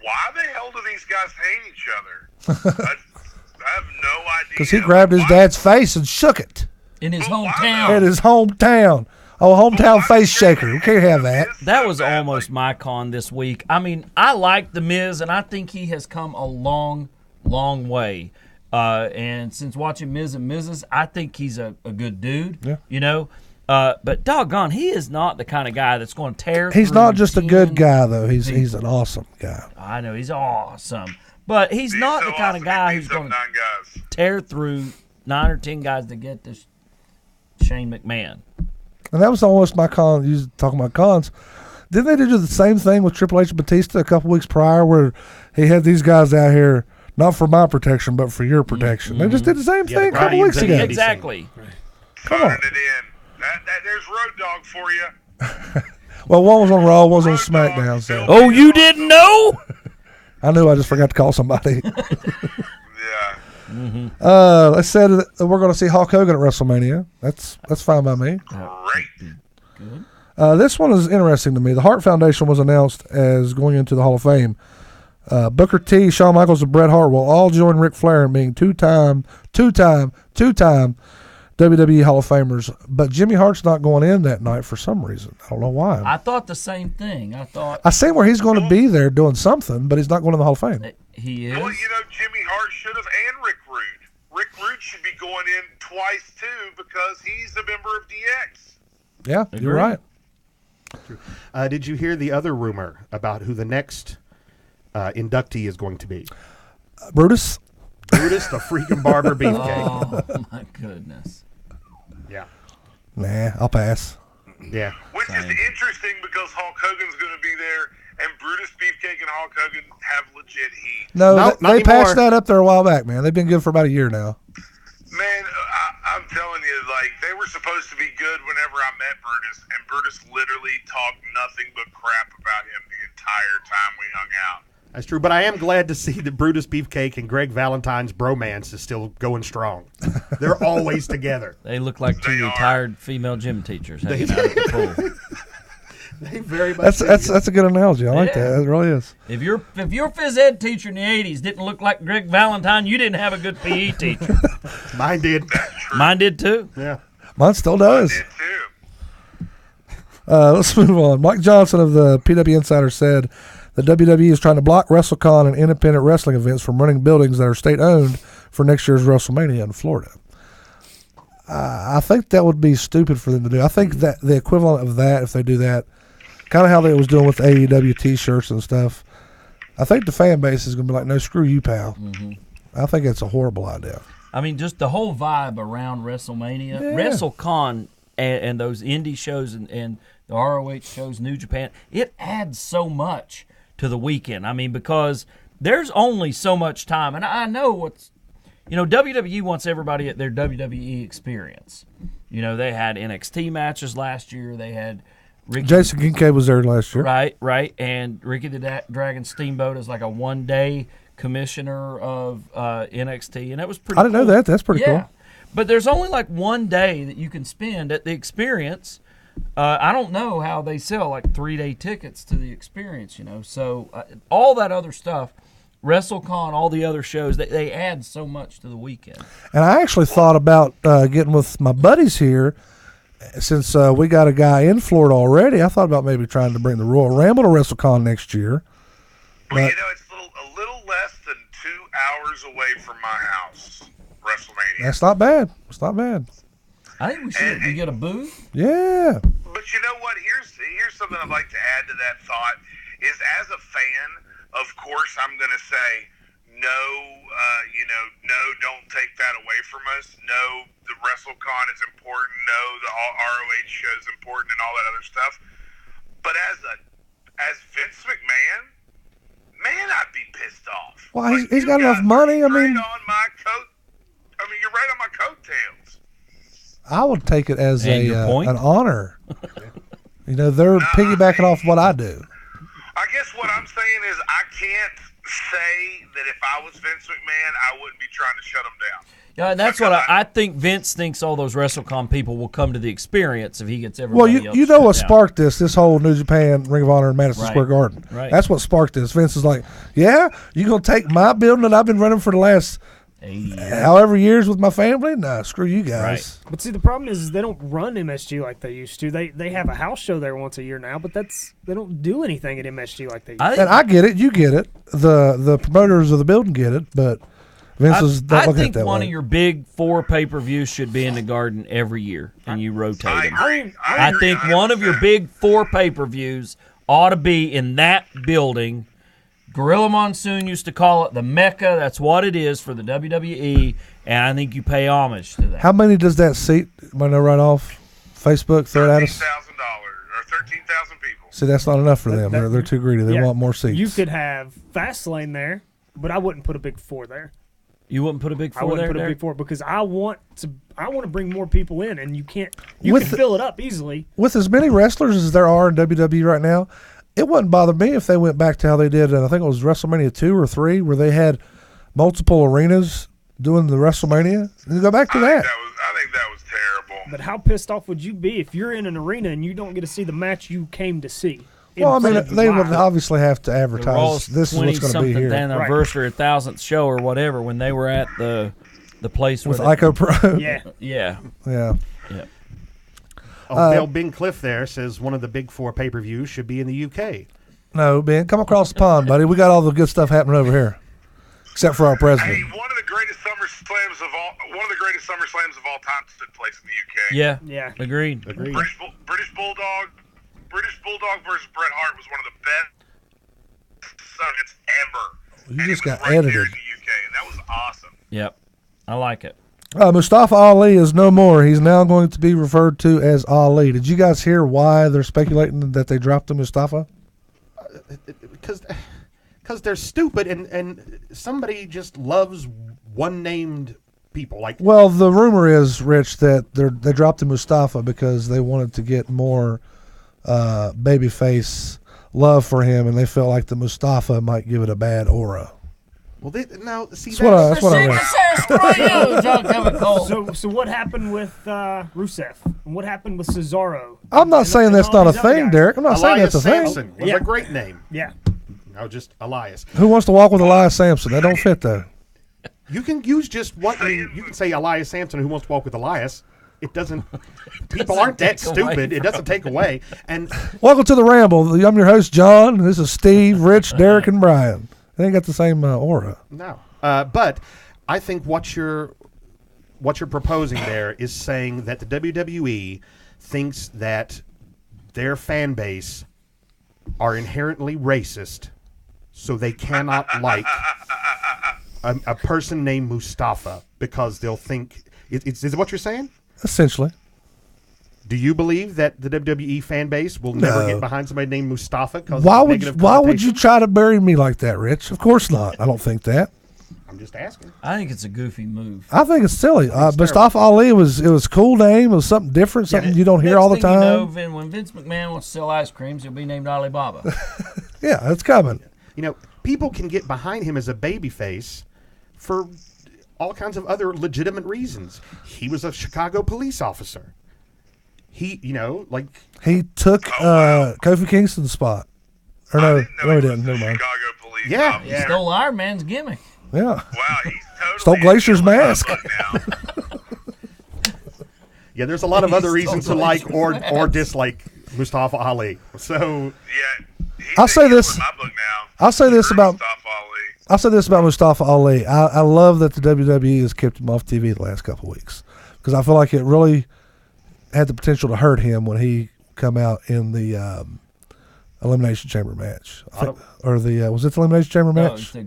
D: Why the hell do these guys hate each other? I have no idea.
A: Because he grabbed his dad's face and shook it
E: in his
A: at
E: hometown.
A: his hometown. Oh, hometown face shaker. We can't have that.
E: That was almost my con this week. I mean, I like The Miz, and I think he has come a long, long way. And since watching Miz and Mrs., I think he's a good dude.
A: Yeah.
E: You know? But doggone, he is not the kind of guy that's going to tear
A: He's
E: through
A: not just a good
E: 10
A: guy, though. He's an awesome guy.
E: I know, he's awesome. But he's not
D: so
E: the kind of
D: awesome,
E: guy
D: he
E: who's
D: beats up
E: going to
D: 9 guys.
E: tear through 9 or 10 guys to get this Shane McMahon.
A: And that was almost my con. You talking about cons. Didn't they do the same thing with Triple H and Batista a couple weeks prior where he had these guys out here, not for my protection, but for your protection? They just did the same
B: Yeah,
A: thing a
B: the
A: couple weeks
B: Guardians
A: ago.
B: and
E: Exactly.
A: Come on.
D: Turning it in. There's Road Dogg for you.
A: Well, one was on Raw, one was on
D: Road Dogg,
A: SmackDown. So
E: Oh, you didn't know?
A: I knew I just forgot to call somebody.
D: Yeah.
A: They said that we're going to see Hulk Hogan at WrestleMania. That's fine by me.
D: Great.
A: This one is interesting to me. The Hart Foundation was announced as going into the Hall of Fame. Booker T, Shawn Michaels, and Bret Hart will all join Ric Flair in being two-time WWE Hall of Famers. But Jimmy Hart's not going in that night for some reason. I don't know why.
E: I thought the same thing.
A: I see where he's going to be there doing something, but he's not going to the Hall of Fame.
E: He is.
D: Well, Jimmy Hart should have, and Rick Rude. Rick Rude should be going in twice, too, because he's a member of DX.
A: Yeah, you're right.
B: Did you hear the other rumor about who the next inductee is going to be?
A: Brutus
B: the freaking Barber Beefcake.
E: Oh, my goodness.
B: Yeah.
A: Nah, I'll pass.
B: Yeah.
D: Which is interesting because Hulk Hogan's going to be there, and Brutus Beefcake and Hulk Hogan have legit heat.
A: No,
B: Nope, not
A: they patched
B: anymore.
A: that up there a while back, man. They've been good for about a year now.
D: Man, I'm telling you, they were supposed to be good whenever I met Brutus, and Brutus literally talked nothing but crap about him the entire time we hung out.
B: That's true, but I am glad to see that Brutus Beefcake and Greg Valentine's bromance is still going strong. They're always together.
E: They look like two
D: They are.
E: retired female gym teachers hanging out at the pool.
B: They very much.
A: That's a good analogy. I like
E: Yeah.
A: that. It really is.
E: If your phys ed teacher in the 80s didn't look like Greg Valentine, you didn't have a good PE teacher.
B: Mine did.
E: Mine did too.
B: Yeah.
A: Mine still does.
D: Did too.
A: Let's move on. Mike Johnson of the PW Insider said the WWE is trying to block WrestleCon and independent wrestling events from running buildings that are state-owned for next year's WrestleMania in Florida. I think that would be stupid for them to do. I think that the equivalent of that, if they do that, kind of how they was doing with AEW T-shirts and stuff, I think the fan base is going to be like, no, screw you, pal. Mm-hmm. I think it's a horrible idea.
E: I mean, just the whole vibe around WrestleMania, WrestleCon, and those indie shows and the ROH shows, New Japan, it adds so much to the weekend. I mean, because there's only so much time. And I know WWE wants everybody at their WWE experience. They had NXT matches last year. They had
A: Jason Kincaid was there last year.
E: Right. And Ricky the Dragon Steamboat is like a one-day commissioner of NXT. And that was pretty
A: I didn't know that. That's pretty cool.
E: But there's only like one day that you can spend at the experience. I don't know how they sell like 3-day tickets to the experience, So all that other stuff, WrestleCon, all the other shows, they add so much to the weekend.
A: And I actually thought about getting with my buddies here, since we got a guy in Florida already. I thought about maybe trying to bring the Royal Rumble to WrestleCon next year.
D: Well, it's a little less than 2 hours away from my house, WrestleMania.
A: That's not bad. It's not bad.
E: I think we should. We get a booth.
A: Yeah.
D: But you know what? Here's something I'd like to add to that thought. Is as a fan, of course, I'm going to say no. No, don't take that away from us. No, the WrestleCon is important. No, the ROH show is important, and all that other stuff. But as Vince McMahon, man, I'd be pissed off.
A: Well, he's got enough money. I mean,
D: on my coat. I mean, you're right on my coattails.
A: I would take it as
E: And your point?
A: an honor. They're piggybacking off what I do.
D: I guess what I'm saying is I can't say that if I was Vince McMahon, I wouldn't be trying to shut him down.
E: Yeah, and that's what I think. Vince thinks all those WrestleCon people will come to the experience if he gets everybody else.
A: Well, you know what
E: shut down.
A: sparked this whole New Japan, Ring of Honor, and Madison
E: Right.
A: Square Garden.
E: Right.
A: That's what sparked this. Vince is like, yeah, you going to take my building that I've been running for the last however years with my family? Nah, screw you guys.
E: Right.
C: But see, the problem is they don't run MSG like they used to. They have a house show there once a year now, but they don't do anything at MSG like they used to.
A: And I get it. You get it. The promoters of the building get it, but Vince is not
E: I
A: looking at
E: think
A: it that
E: one
A: way.
E: of your big 4 pay-per-views should be in the Garden every year, and you rotate
D: I
E: them.
D: agree.
E: I think one of your
D: 100%.
E: big 4 pay-per-views ought to be in that building. Gorilla Monsoon used to call it the Mecca. That's what it is for the WWE, and I think you pay homage to that.
A: How many does that seat? Might know right off Facebook. Throw it at us.
D: $13,000 or 13,000 people.
A: See, that's not enough for them. They're too greedy. They
C: Yeah.
A: want more seats.
C: You could have Fastlane there, but I wouldn't put a big 4 there.
E: You wouldn't put a big 4
C: I wouldn't
E: there?
C: put a
E: Derek?
C: big 4 because I want to bring more people in, and you can't. You
A: With
C: can
A: the-
C: fill it up easily.
A: With as many wrestlers as there are in WWE right now, it wouldn't bother me if they went back to how they did, and I think it was WrestleMania 2 or 3, where they had multiple arenas doing the WrestleMania. And go back to that.
D: I think that was terrible.
C: But how pissed off would you be if you're in an arena and you don't get to see the match you came to see?
A: Well, I mean, they would
C: live.
A: obviously have to
E: The
A: advertise
E: Raw's
A: this is what's going to be
E: 20-something
A: here.
E: anniversary, 1,000th show or whatever, when they were at the place
A: With
E: where
A: Ico Pro.
C: Yeah.
E: yeah.
A: Yeah.
B: Oh, Bill Bing Cliff there says one of the big 4 pay-per-views should be in the UK.
A: No, Ben, come across the pond, buddy. We got all the good stuff happening over here, except for our
D: Hey,
A: president.
D: one of the greatest SummerSlams of all time took place in the UK.
E: Yeah.
C: Yeah.
E: Agreed.
B: Agreed.
D: British Bulldog versus Bret Hart was one of the best summits ever.
A: You
D: And
A: just
D: it was
A: got
D: right here
A: edited.
D: in the UK, and that was awesome.
E: Yep. I like it.
A: Mustafa Ali is no more. He's now going to be referred to as Ali. Did you guys hear why they're speculating that they dropped the Mustafa?
B: Because they're stupid and somebody just loves one-named people. Like,
A: Well, the rumor is, Rich, that they dropped the Mustafa because they wanted to get more babyface love for him, and they felt like the Mustafa might give it a bad aura.
B: well, now see
A: That's what I read.
C: So what happened with Rusev? And what happened with Cesaro?
A: I'm not
C: And-
A: saying
C: and
A: that's
C: all
A: not a
C: these other
A: thing,
C: guys?
A: Derek. I'm not saying
B: Elias
A: that's a thing.
B: Sampson was
C: Yeah.
B: a great name.
C: Yeah.
B: No, just Elias.
A: Who wants to walk with Elias Sampson? That don't fit, though.
B: You can use just one. I mean, you can say Elias Sampson, who wants to walk with Elias. It doesn't. People aren't that
E: take away
B: stupid. It doesn't take away. And
A: Welcome to the Ramble. I'm your host, John. This is Steve, Rich, Derek, and Brian. They ain't got the same aura.
B: no, but I think what you're proposing there is saying that the WWE thinks that their fan base are inherently racist, so they cannot like a person named Mustafa because they'll think. Is it what you're saying?
A: Essentially.
B: Do you believe that the WWE fan base will never
A: No.
B: get behind somebody named Mustafa?
A: Why would you try to bury me like that, Rich? Of course not. I don't think that.
B: I'm just asking.
E: I think it's a goofy move.
A: I think it's silly.
B: It's
A: Mustafa Ali was a cool name. It was something different, something you don't hear all the
E: Next thing
A: time.
E: You know, when Vince McMahon wants to sell ice creams, he'll be named Alibaba.
A: Yeah, it's coming.
B: You know, people can get behind him as a babyface for all kinds of other legitimate reasons. He was a Chicago police officer. He,
A: He took Kofi Kingston's spot. Or no,
D: didn't know
A: no, he
D: was
A: didn't.
D: the
A: Never mind.
D: Chicago police
B: Yeah.
D: officer.
E: He stole Iron Man's gimmick.
A: Yeah.
D: Wow, he's totally
A: Stole Glacier's
D: in my
A: mask.
D: book now.
B: yeah, there's a lot of other
E: He's
B: reasons to
E: so
B: like or
E: mad.
B: dislike Mustafa Ali. So,
D: Yeah, he's
A: I'll say
D: in
A: this-
D: my book now.
A: I'll say this
D: Screw
A: about
D: Mustafa Ali.
A: I'll say this about Mustafa Ali. I love that the WWE has kept him off TV the last couple of weeks because I feel like it really had the potential to hurt him when he come out in the Elimination Chamber match. Or the was it the Elimination Chamber
E: No,
A: match?
E: it's the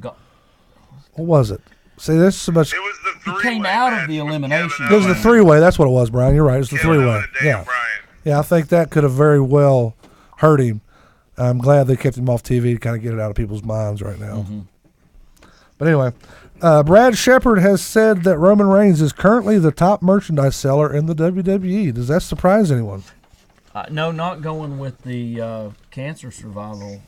A: What was it? See, this is so much.
D: It was the three-way
E: came out of
D: match
E: the
D: with
E: elimination.
D: Kevin
A: It was the
D: Owens.
A: three-way. That's what it was, Brian. You're right. It was the
D: Kevin
A: three-way.
D: Owens and Daniel
A: Yeah,
D: Bryan.
A: yeah. I think that could have very well hurt him. I'm glad they kept him off TV to kind of get it out of people's minds right now. But anyway, Brad Shepard has said that Roman Reigns is currently the top merchandise seller in the WWE. Does that surprise anyone?
E: No, not going with the cancer survival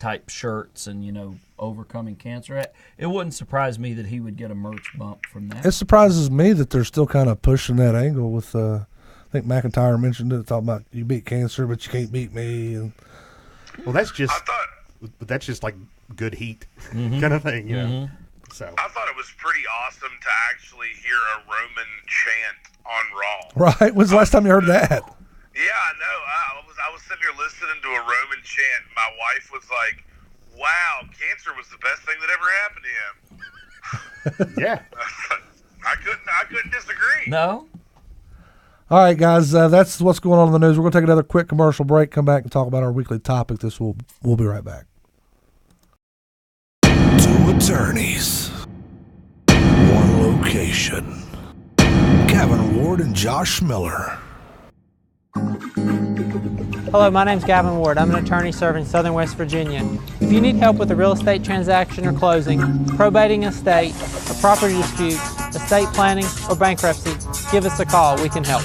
E: type shirts and, overcoming cancer. It wouldn't surprise me that he would get a merch bump from that.
A: It surprises me that they're still kind of pushing that angle with, I think McIntyre mentioned it, talking about you beat cancer, but you can't beat me. And
B: well, that's just
D: I thought
B: like good heat kind of thing, you know. So
D: I thought it was pretty awesome to actually hear a Roman chant on Raw.
A: right? When's the last time you heard that?
D: Yeah, I know. I was sitting here listening to a Roman chant. My wife was like, "Wow, cancer was the best thing that ever happened to him."
B: yeah.
D: I couldn't disagree.
E: No?
A: All right, guys, that's what's going on in the news. We're going to take another quick commercial break, come back and talk about our weekly topic. We'll be right back.
G: Two attorneys, one location. Gavin Ward and Josh Miller.
H: Hello, my name's Gavin Ward. I'm an attorney serving Southern West Virginia. If you need help with a real estate transaction or closing, probating an estate, a property dispute, estate planning, or bankruptcy, give us a call. We can help.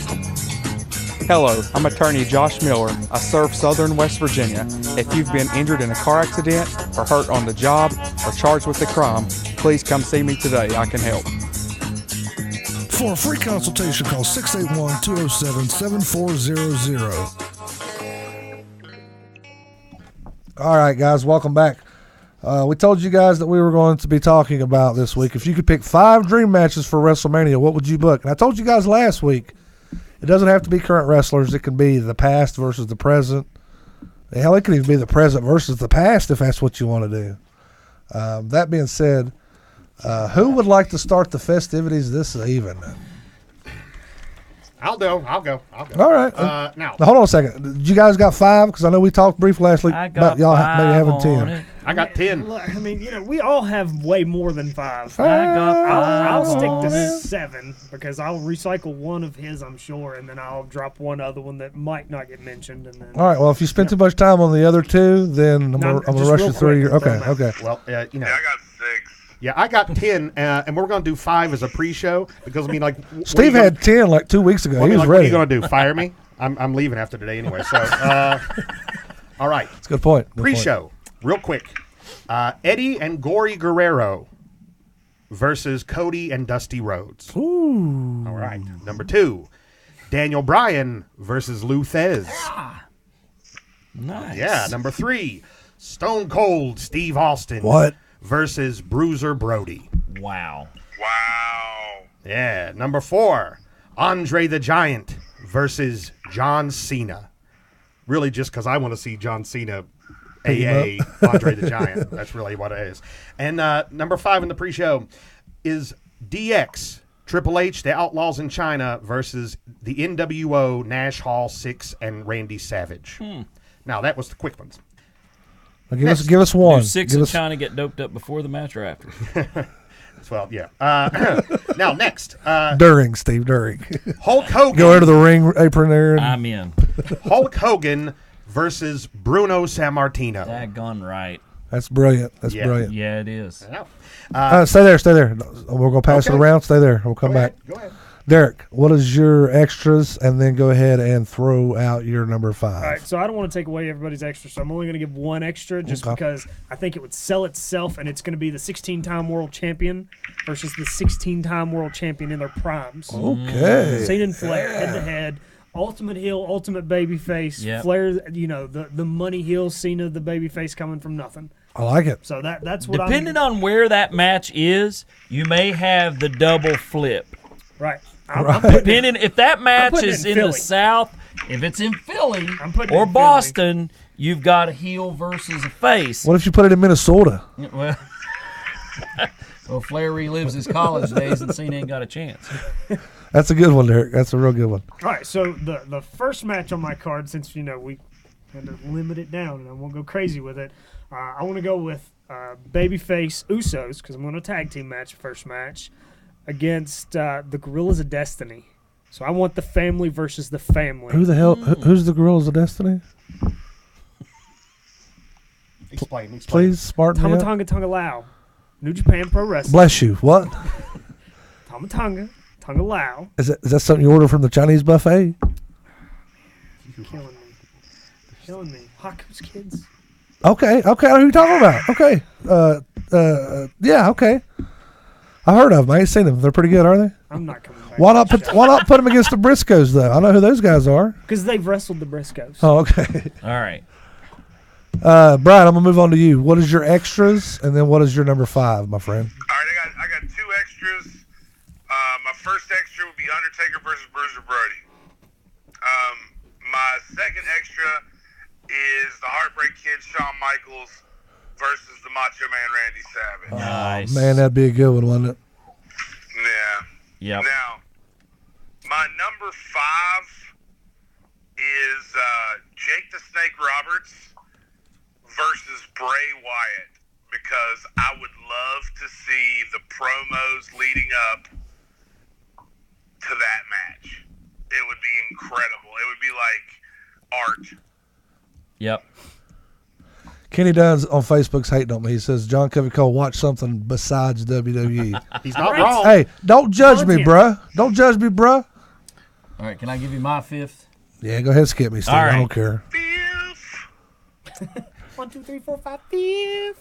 I: Hello, I'm attorney Josh Miller. I serve Southern West Virginia. If you've been injured in a car accident or hurt on the job or charged with a crime, please come see me today. I can help.
G: For a free consultation, call 681-207-7400.
A: All right, guys, welcome back. We told you guys that we were going to be talking about this week. If you could pick 5 dream matches for WrestleMania, what would you book? And I told you guys last week, it doesn't have to be current wrestlers. It can be the past versus the present. Hell, it could even be the present versus the past if that's what you want to do. That being said, who would like to start the festivities this evening?
B: I'll go. All
A: right.
B: Now,
A: Hold on a second. Did you guys got 5? Because I know we talked briefly last week about y'all maybe having 10.
B: I got 10.
C: Look, I mean, we all have way more than 5.
E: I'll
C: I'll stick to 7 because I'll recycle one of his, I'm sure, and then I'll drop one other one that might not get mentioned. And then,
A: All right. Well, if you spend too much time on the other 2, then I'm going to rush you through your. Okay.
B: Well,
D: Yeah, I got 6.
B: Yeah, I got 10, and we're going to do 5 as a pre-show because, I mean, like...
A: Steve had 10 like 2 weeks ago. He was
B: What are
A: ready.
B: you going to do, fire me? I'm leaving after today anyway, so... all right.
A: That's a good point.
B: Pre-show, real quick. Eddie and Gory Guerrero versus Cody and Dusty Rhodes.
A: Ooh.
B: All right. Number 2, Daniel Bryan versus Lou Thez.
E: Nice.
B: Yeah. Number 3, Stone Cold Steve Austin.
A: What?
B: Versus Bruiser Brody.
E: Wow.
B: Yeah. Number 4, Andre the Giant versus John Cena. Really just because I want to see John Cena AA Andre the Giant. That's really what it is. And number 5 in the pre-show is DX, Triple H, the Outlaws in China versus the NWO, Nash Hall 6, and Randy Savage. Now, that was the quick ones.
A: Give us one.
E: Do 6 in China get doped up before the match or after?
B: Well, yeah. Now, next.
A: During, Steve, during.
B: Hulk Hogan.
A: Go into the ring apron there. And
E: I'm in.
B: Hulk Hogan versus Bruno Sammartino.
E: Daggone right.
A: That's brilliant. That's brilliant.
E: Yeah, it is.
A: Stay there. We're going to pass it around. Stay there. We'll come back.
B: Go ahead.
A: Derek, what is your extras? And then go ahead and throw out your number 5.
C: All right, so I don't want to take away everybody's extra, so I'm only going to give one extra just because I think it would sell itself, and it's going to be the 16-time world champion versus the 16-time world champion in their primes.
A: Okay.
C: Cena and Flair, head-to-head. Ultimate heel, ultimate babyface.
E: Yep.
C: Flair, the money heel, Cena, the babyface coming from nothing.
A: I like it.
C: So that's what
E: Depending on where that match is, you may have the double flip.
C: Right.
E: Depending if that match
C: putting
E: is
C: it in
E: in the
C: Philly.
E: South, if it's in Philly
C: putting it
E: or
C: in
E: Boston, you've got a heel versus a face.
A: What if you put it in Minnesota?
E: Well, Flair relives his college days and Cena ain't got a chance.
A: That's a good one, Derek. That's a real good one.
C: All right, so the first match on my card, since we had to limit it down and I won't go crazy with it, I want to go with babyface Usos because I'm going to tag team match first match against the Gorillas of Destiny. So I want the family versus the family.
A: Who the hell? Who's the Gorillas of Destiny?
B: Explain.
A: Please, smarten me up.
C: Tama Tonga Lao, New Japan Pro Wrestling.
A: Bless you. What?
C: Tama Tonga Lao.
A: Is that something you order from the Chinese buffet?
C: Killing me. Haku's kids.
A: Okay. I know who you're talking about. Okay. Yeah. Okay. I heard of them. I ain't seen them. They're pretty good, are they?
C: I'm not coming back.
A: Why not put them against the Briscoes though? I know who those guys are.
C: Because they've wrestled the Briscoes.
A: Oh, okay.
E: All right.
A: Brian, I'm gonna move on to you. What is your extras, and then what is your number 5, my friend?
D: All right, I got 2 extras. My first extra would be Undertaker versus Bruiser Brody. My second extra is the Heartbreak Kid Shawn Michaels versus the Macho Man Randy Savage.
E: Nice.
A: Man, that'd be a good one, wouldn't it?
D: Yeah.
E: Yep.
D: Now, my number 5 is Jake the Snake Roberts versus Bray Wyatt because I would love to see the promos leading up to that match. It would be incredible. It would be like art.
E: Yep.
A: Kenny Dunn's on Facebook's hating on me. He says, John Kevin Cole, watch something besides WWE.
B: He's not wrong.
A: Hey, don't judge me, bruh. Don't judge me, bruh.
E: All right, can I give you my 5th?
A: Yeah, go ahead, skip me, Steve.
E: All right.
A: I don't care.
C: 1, 2, 3, 4, 5, 5.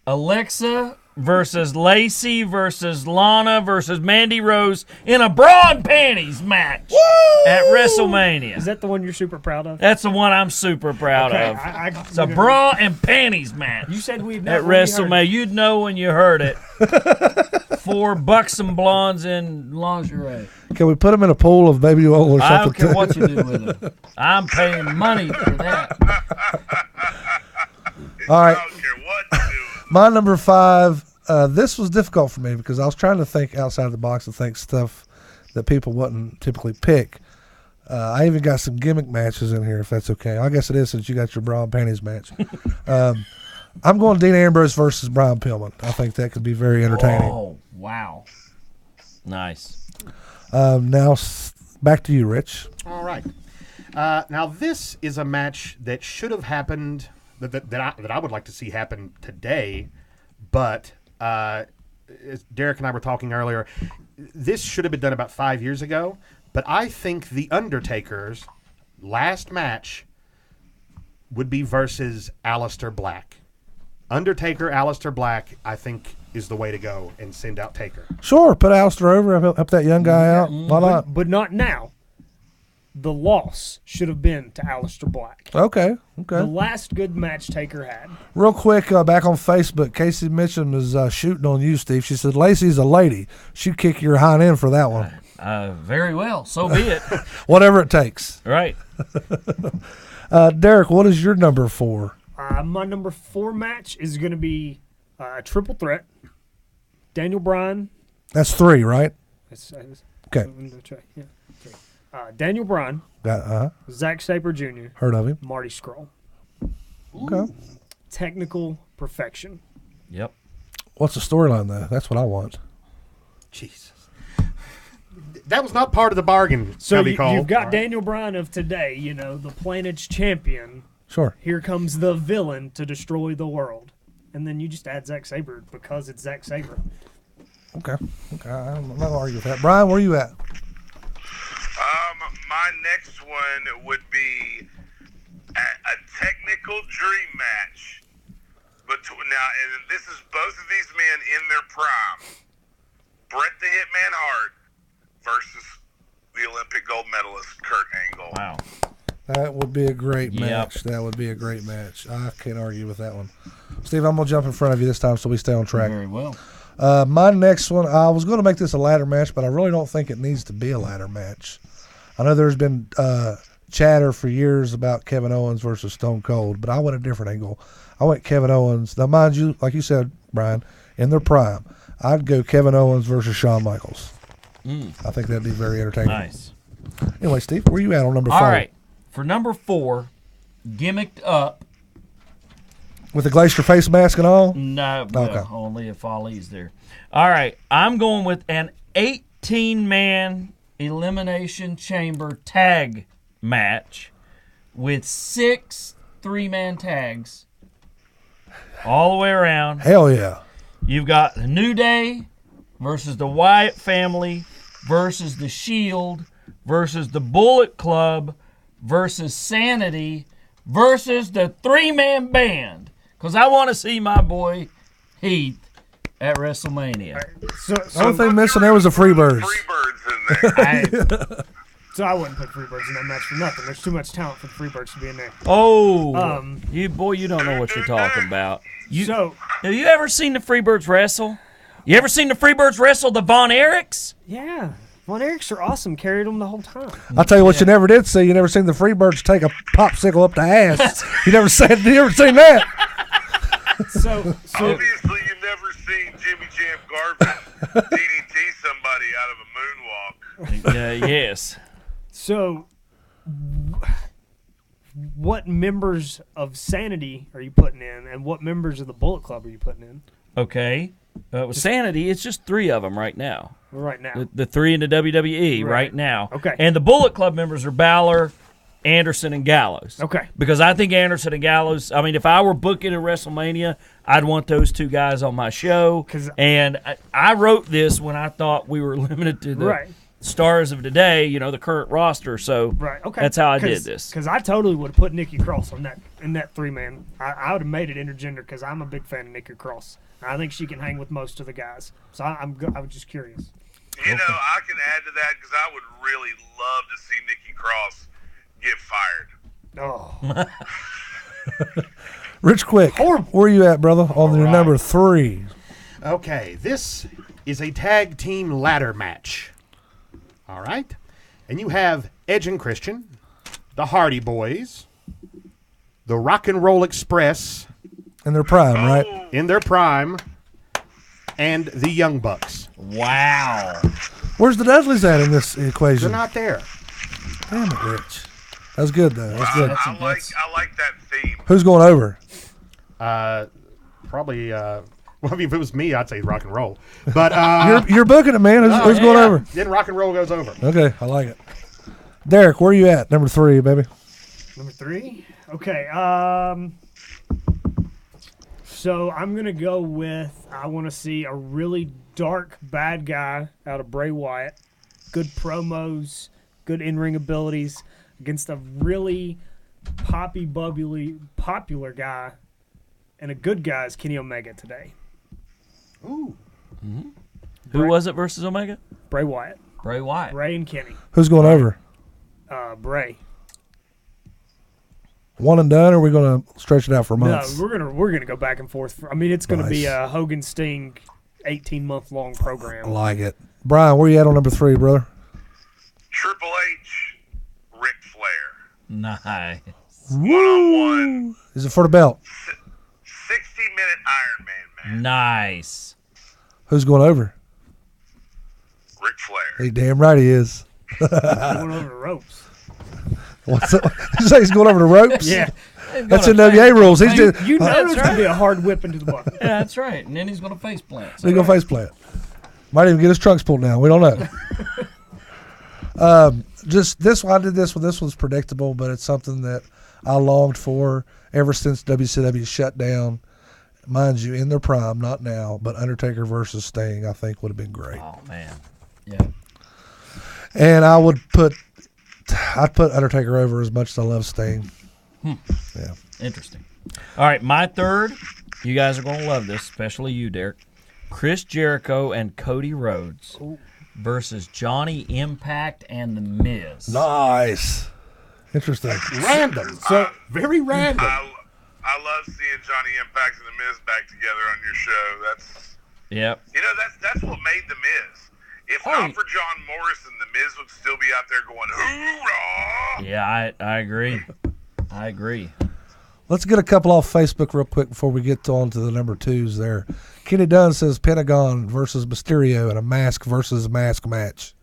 E: Alexa versus Lacey versus Lana versus Mandy Rose in a bra and panties match at WrestleMania.
C: Is that the one you're super proud of?
E: That's the one I'm super proud of. It's a bra and panties match.
C: You said we'd
E: at WrestleMania. You'd know when you heard it. 4 buxom blondes in lingerie.
A: Can we put them in a pool of baby oil or something?
E: I don't care what you do with them. I'm paying money for that.
A: All right.
D: I don't care what you do.
A: My number 5, this was difficult for me because I was trying to think outside the box and think stuff that people wouldn't typically pick. I even got some gimmick matches in here, if that's okay. I guess it is since you got your bra and panties match. I'm going Dean Ambrose versus Brian Pillman. I think that could be very entertaining.
E: Oh, wow. Nice.
A: Now, back to you, Rich.
B: All right. Now, this is a match that should have happened, that I would like to see happen today, but as Derek and I were talking earlier, this should have been done about 5 years ago, but I think The Undertaker's last match would be versus Aleister Black. Undertaker, Aleister Black, I think, is the way to go and send out Taker.
A: Sure, put Aleister over, help that young guy out. Why not?
C: But not now. The loss should have been to Aleister Black.
A: Okay.
C: The last good match Taker had.
A: Real quick, back on Facebook, Casey Mitchum is shooting on you, Steve. She said, Lacey's a lady. She'd kick your hind end for that one.
E: Very well. So be it.
A: Whatever it takes.
E: Right.
A: Derek, what is your number 4?
C: My number 4 match is going to be a triple threat. Daniel Bryan.
A: That's 3, right? Okay.
C: Yeah, 3. Daniel Bryan. Zack Sabre Jr.
A: Heard of him.
C: Marty Scurll.
A: Okay.
C: Technical perfection.
E: Yep.
A: What's the storyline, though? That's what I want.
B: Jesus. That was not part of the bargain.
C: So you've got Daniel Bryan of today, the planet's champion.
A: Sure.
C: Here comes the villain to destroy the world. And then you just add Zack Sabre because it's Zack Sabre.
A: Okay. I'm not going to argue with that. Brian, where are you at?
D: My next one would be a technical dream match. And this is both of these men in their prime. Bret the Hitman Hart versus the Olympic gold medalist Kurt Angle.
E: Wow.
A: That would be a great match. That would be a great match. I can't argue with that one. Steve, I'm going to jump in front of you this time so we stay on track.
E: Very well.
A: My next one, I was going to make this a ladder match, but I really don't think it needs to be a ladder match. I know there's been chatter for years about Kevin Owens versus Stone Cold, but I went a different angle. I went Kevin Owens. Now, mind you, like you said, Brian, in their prime, I'd go Kevin Owens versus Shawn Michaels. I think that'd be very entertaining.
E: Nice.
A: Anyway, Steve, where you at on number 5?
E: All right. For number 4, gimmicked up.
A: With the Glacier face mask and all?
E: No, only if Ali's there. All right. I'm going with an 18-man Elimination Chamber tag match with 6 3-man tags all the way around.
A: Hell yeah.
E: You've got the New Day versus the Wyatt family versus the Shield versus the Bullet Club versus Sanity versus the 3-man band. Because I want to see my boy Heath at WrestleMania.
A: The only thing missing there was the Freebirds.
D: Freebirds in there.
C: So I wouldn't put Freebirds in that match for nothing. There's too much talent for the Freebirds to be in there.
E: Oh, you don't know what you're talking about. Have you ever seen the Freebirds wrestle? You ever seen the Freebirds wrestle the Von Erichs?
C: Yeah. Von Erichs are awesome. Carried them the whole time.
A: I'll tell you what you never did see. You never seen the Freebirds take a popsicle up the ass. You never seen that.
C: So
D: obviously you never seen Jimmy Jam Garvin DDT somebody out of a moonwalk.
E: Yes.
C: So what members of Sanity are you putting in, and what members of the Bullet Club are you putting in?
E: Okay. With Sanity, it's just 3 of them right now.
C: Right now.
E: The 3 in the WWE right now.
C: Okay.
E: And the Bullet Club members are Balor, Anderson, and Gallows.
C: Okay.
E: Because I think Anderson and Gallows, if I were booking a WrestleMania, I'd want those 2 guys on my show. And I wrote this when I thought we were limited to the stars of today, the current roster. So
C: Right. Okay.
E: that's how I did this.
C: Because I totally would have put Nikki Cross on that 3-man. I would have made it intergender because I'm a big fan of Nikki Cross. I think she can hang with most of the guys. So I was just curious.
D: You know, I can add to that because I would really love to see Nikki Cross get fired.
C: Oh.
A: Rich Quick, where you at, brother, on your number 3?
B: Okay, this is a tag team ladder match. All right? And you have Edge and Christian, the Hardy Boys, the Rock and Roll Express.
A: In their prime, right?
B: In their prime, and the Young Bucks.
E: Wow.
A: Where's the Dudleys at in this equation?
B: They're not there.
A: Damn it, Rich. That's good, though. That's good.
D: I like that theme.
A: Who's going over?
B: Probably, well, I mean, if it was me, I'd say rock and roll. But
A: You're booking it, man. Who's going over?
B: Then rock and roll goes over.
A: Okay, I like it. Derek, where are you at? Number 3, baby.
C: Number 3? Okay. So I'm going to go with, I want to see a really dark bad guy out of Bray Wyatt. Good promos, good in-ring abilities against a really bubbly, popular guy and a good guy is Kenny Omega today.
B: Ooh.
E: Mm-hmm. Who was it versus Omega?
C: Bray Wyatt.
E: Bray Wyatt.
C: Bray and Kenny.
A: Who's going over?
C: Bray.
A: One and done, or are we going to stretch it out for months?
C: No, we're gonna go back and forth. It's going to be a Hogan Sting 18-month-long program.
A: I like it. Brian, where you at on number 3, brother?
D: Triple H, Ric Flair.
E: Nice.
D: One-on-one.
A: Is it for the belt?
D: 60-minute Iron Man match.
E: Nice.
A: Who's going over?
D: Ric Flair.
A: Hey, damn right he is.
C: Going over the ropes.
A: What's that? You say he's going over the ropes?
C: Yeah.
A: That's NWA rules. He's just,
C: You know
E: That's
C: there's
E: right.
C: going to be a hard whip into the butt.
E: Yeah, that's right. And then he's going to face plant.
A: he's going to face plant. Might even get his trunks pulled down. We don't know. Just this one, I did this one. This one's predictable, but it's something that I longed for ever since WCW shut down. Mind you, in their prime, not now, but Undertaker versus Sting, I think would have been great.
E: Oh, man. Yeah.
A: And I'd put Undertaker over as much as I love Sting. Yeah.
E: Interesting. All right, my third. You guys are going to love this, especially you, Derek. Chris Jericho and Cody Rhodes versus Johnny Impact and The Miz.
A: Nice. Interesting.
B: Random. So very random.
D: I love seeing Johnny Impact and The Miz back together on your show.
E: Yep.
D: That's what made The Miz. If not for John Morrison, The Miz would still be out there going, hoorah!
E: Yeah, I agree. I agree.
A: Let's get a couple off Facebook real quick before we get on to the number 2s there. Kenny Dunn says Pentagon versus Mysterio in a mask versus mask match.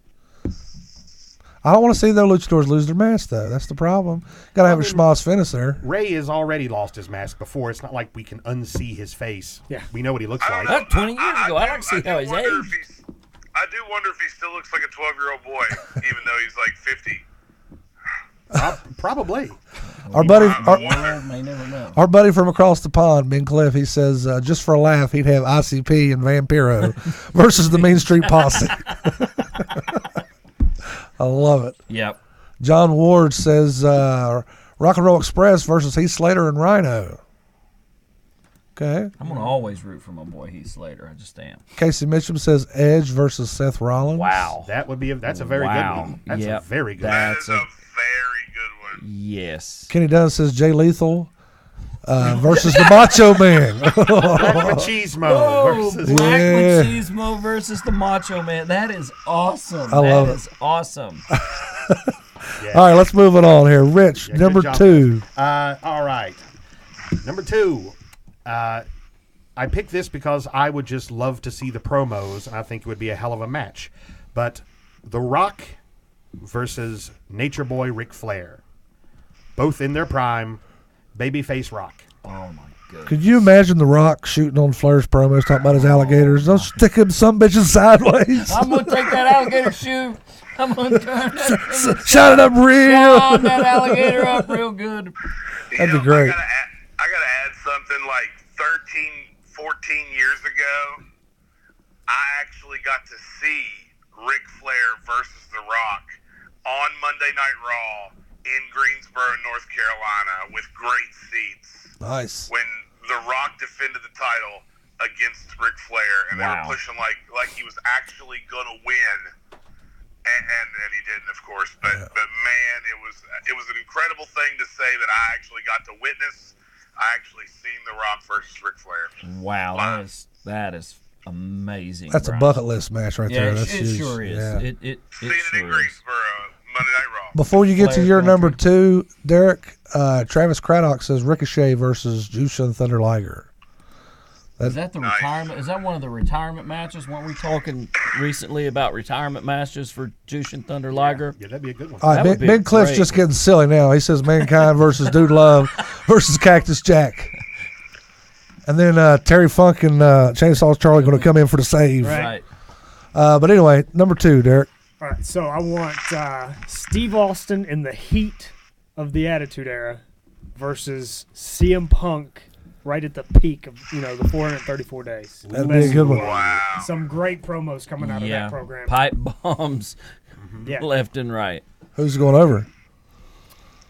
A: I don't want to see their luchadors lose their mask, though. That's the problem. Got to have a schmoz finish there.
B: Ray has already lost his mask before. It's not like we can unsee his face.
C: Yeah.
B: We know what he looks like.
E: That 20 years ago. I don't see how he's aged.
D: I do wonder if he still looks like a 12-year-old boy, even though he's like 50.
B: Probably.
A: Our buddy
E: may never know.
A: our buddy from across the pond, Ben Cliff, he says, just for a laugh, he'd have ICP and Vampiro versus the Main Street Posse. I love it.
E: Yep.
A: John Ward says Rock and Roll Express versus Heath Slater and Rhino. Okay.
E: I'm going to always root for my boy Heath Slater. I just am.
A: Casey Mitchum says Edge versus Seth Rollins.
E: Wow.
B: That's a very good one. That's a very good one.
D: That is a very good one.
E: Yes.
A: Kenny Dunn says Jay Lethal versus the Macho Man.
B: Black Machismo versus
E: Black
A: Yeah.
E: Machismo versus the Macho Man. That is awesome.
A: I love
E: That
A: it.
E: is awesome.
A: All right, let's move it on here. Rich,
B: Yeah, good
A: number
B: job,
A: 2.
B: All right. Number 2. I picked this because I would just love to see the promos, and I think it would be a hell of a match. But The Rock versus Nature Boy Ric Flair. Both in their prime. Babyface Rock.
E: Oh, my goodness.
A: Could you imagine The Rock shooting on Flair's promos talking about his alligators? Don't stick him some bitches sideways.
E: I'm going to take that alligator shoe. I'm going to turn that.
A: Shot it up real.
E: Shot that alligator up real good.
A: That'd be great.
D: I got to add something like 13, 14 years ago. I actually got to see Ric Flair versus The
A: Nice.
D: when The Rock defended the title against Ric Flair, and they were pushing like he was actually gonna win, and he didn't, of course. But man, it was an incredible thing to say that I actually got to witness. I actually seen The Rock versus Ric Flair.
E: Wow, that is amazing.
A: That's
E: Brian.
A: a bucket list match right there. That's
E: it
A: huge.
E: sure is.
A: Yeah.
E: It
D: Seen it in
E: sure is.
D: Greensboro, Monday Night Raw.
A: Before you get to
E: Flair
A: your
E: country.
A: number 2, Derek, Travis Craddock says Ricochet versus Jushin Thunder Liger.
E: Is that the retirement? Is that one of the retirement matches? Weren't we talking recently about retirement matches for Jushin Thunder Liger?
B: Yeah, that'd be a good one.
A: All right,
E: would be
A: Big Cliff's
E: great.
A: just getting silly now. He says Mankind versus Dude Love versus Cactus Jack. And then Terry Funk and Chainsaw Charlie going to come in for the save.
E: Right.
A: But anyway, number 2, Derek.
C: All right, so I want Steve Austin in the heat of the Attitude Era versus CM Punk right at the peak of the 434 days.
A: That'd be a good one.
D: Wow.
C: Some great promos coming out of that program.
E: Pipe bombs left and right.
A: Who's going over?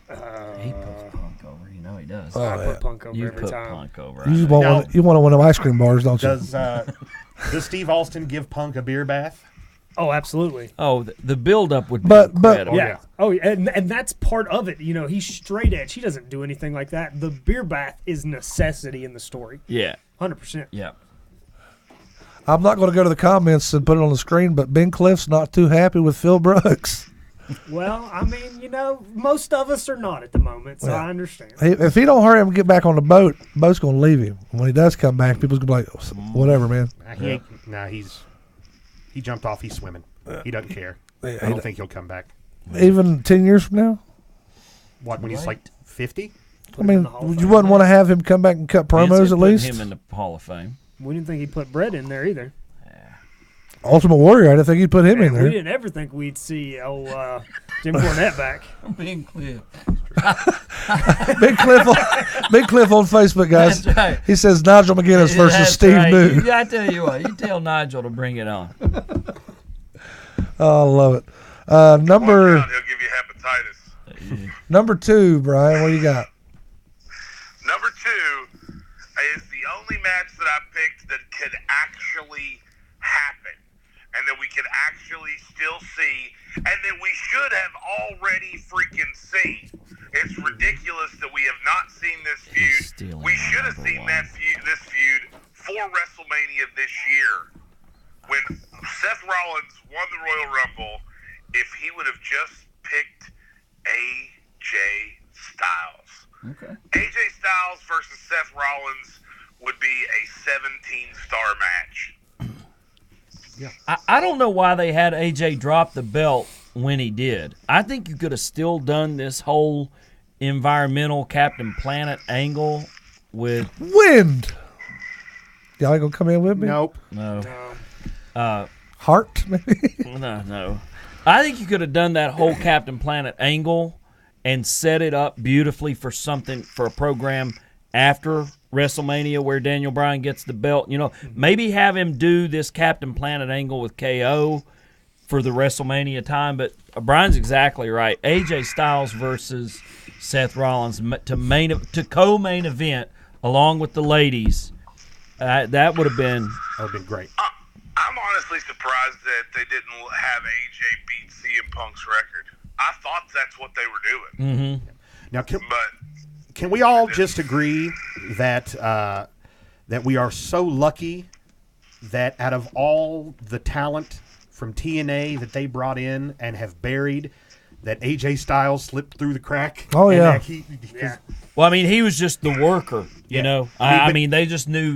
E: He puts Punk over. You know he does.
C: I put Punk over
E: you
C: every
E: put
C: time.
E: Punk over.
A: You
E: I
A: want
E: think.
A: you want to win them ice cream bars, don't you?
B: Does Steve Austin give Punk a beer bath?
C: Oh, absolutely.
E: Oh, the build-up would be
A: But-
E: incredible.
C: Yeah. Oh, and that's part of it. He's straight edge. He doesn't do anything like that. The beer bath is necessity in the story.
E: Yeah.
C: 100%.
E: Yeah.
A: I'm not going to go to the comments and put it on the screen, but Ben Cliff's not too happy with Phil Brooks.
C: Well, I mean, most of us are not at the moment, so I understand.
A: If he don't hurry up and get back on the boat, the boat's going to leave him. When he does come back, people's going to be like, whatever, man.
B: He jumped off. He's swimming. He doesn't care. I don't think he'll come back.
A: Even 10 years from now?
B: What, when he's like 50?
A: I mean, you wouldn't want to have him come back and cut promos
E: Vince
A: at
E: put
A: least?
E: him in the Hall of Fame.
C: We didn't think he'd put Brett in there either.
A: Ultimate Warrior, I didn't think he'd put him in
C: We
A: there.
C: didn't ever think we'd see Jim Cornette back.
E: Being clear.
A: Big Cliff on Facebook, guys.
E: That's right.
A: He says Nigel McGuinness versus
E: That's
A: Steve
E: right.
A: New.
E: I tell you what, you tell Nigel to bring it on.
A: Oh, I love it.
D: Watch out, he'll give you hepatitis.
A: Number 2, Brian, what do you got?
D: Number 2 is the only match that I picked that could actually happen, and that we could actually still see, and that we should have already freaking seen. It's ridiculous that we have not seen this feud. We should have seen this feud for WrestleMania this year. When Seth Rollins won the Royal Rumble, if he would have just picked AJ Styles.
E: Okay.
D: AJ Styles versus Seth Rollins would be a 17-star match.
E: I don't know why they had AJ drop the belt when he did. I think you could have still done this whole environmental Captain Planet angle with
A: Wind. Y'all gonna come in with me?
B: Nope.
E: no.
A: Heart, maybe?
E: No. I think you could have done that whole Captain Planet angle and set it up beautifully for a program after WrestleMania where Daniel Bryan gets the belt. Maybe have him do this Captain Planet angle with KO for the WrestleMania time. But Brian's exactly right. AJ Styles versus Seth Rollins to co-main event along with the ladies. That would have been
B: great.
D: I'm honestly surprised that they didn't have AJ beat CM Punk's record. I thought that's what they were doing.
E: Mm-hmm.
B: Now, can we all just agree that that we are so lucky that out of all the talent from TNA that they brought in and have buried, that AJ Styles slipped through the crack?
A: Oh,
B: and
A: yeah.
B: that
E: Well, I mean, he was just the worker, you know. I
B: but
E: mean, they just knew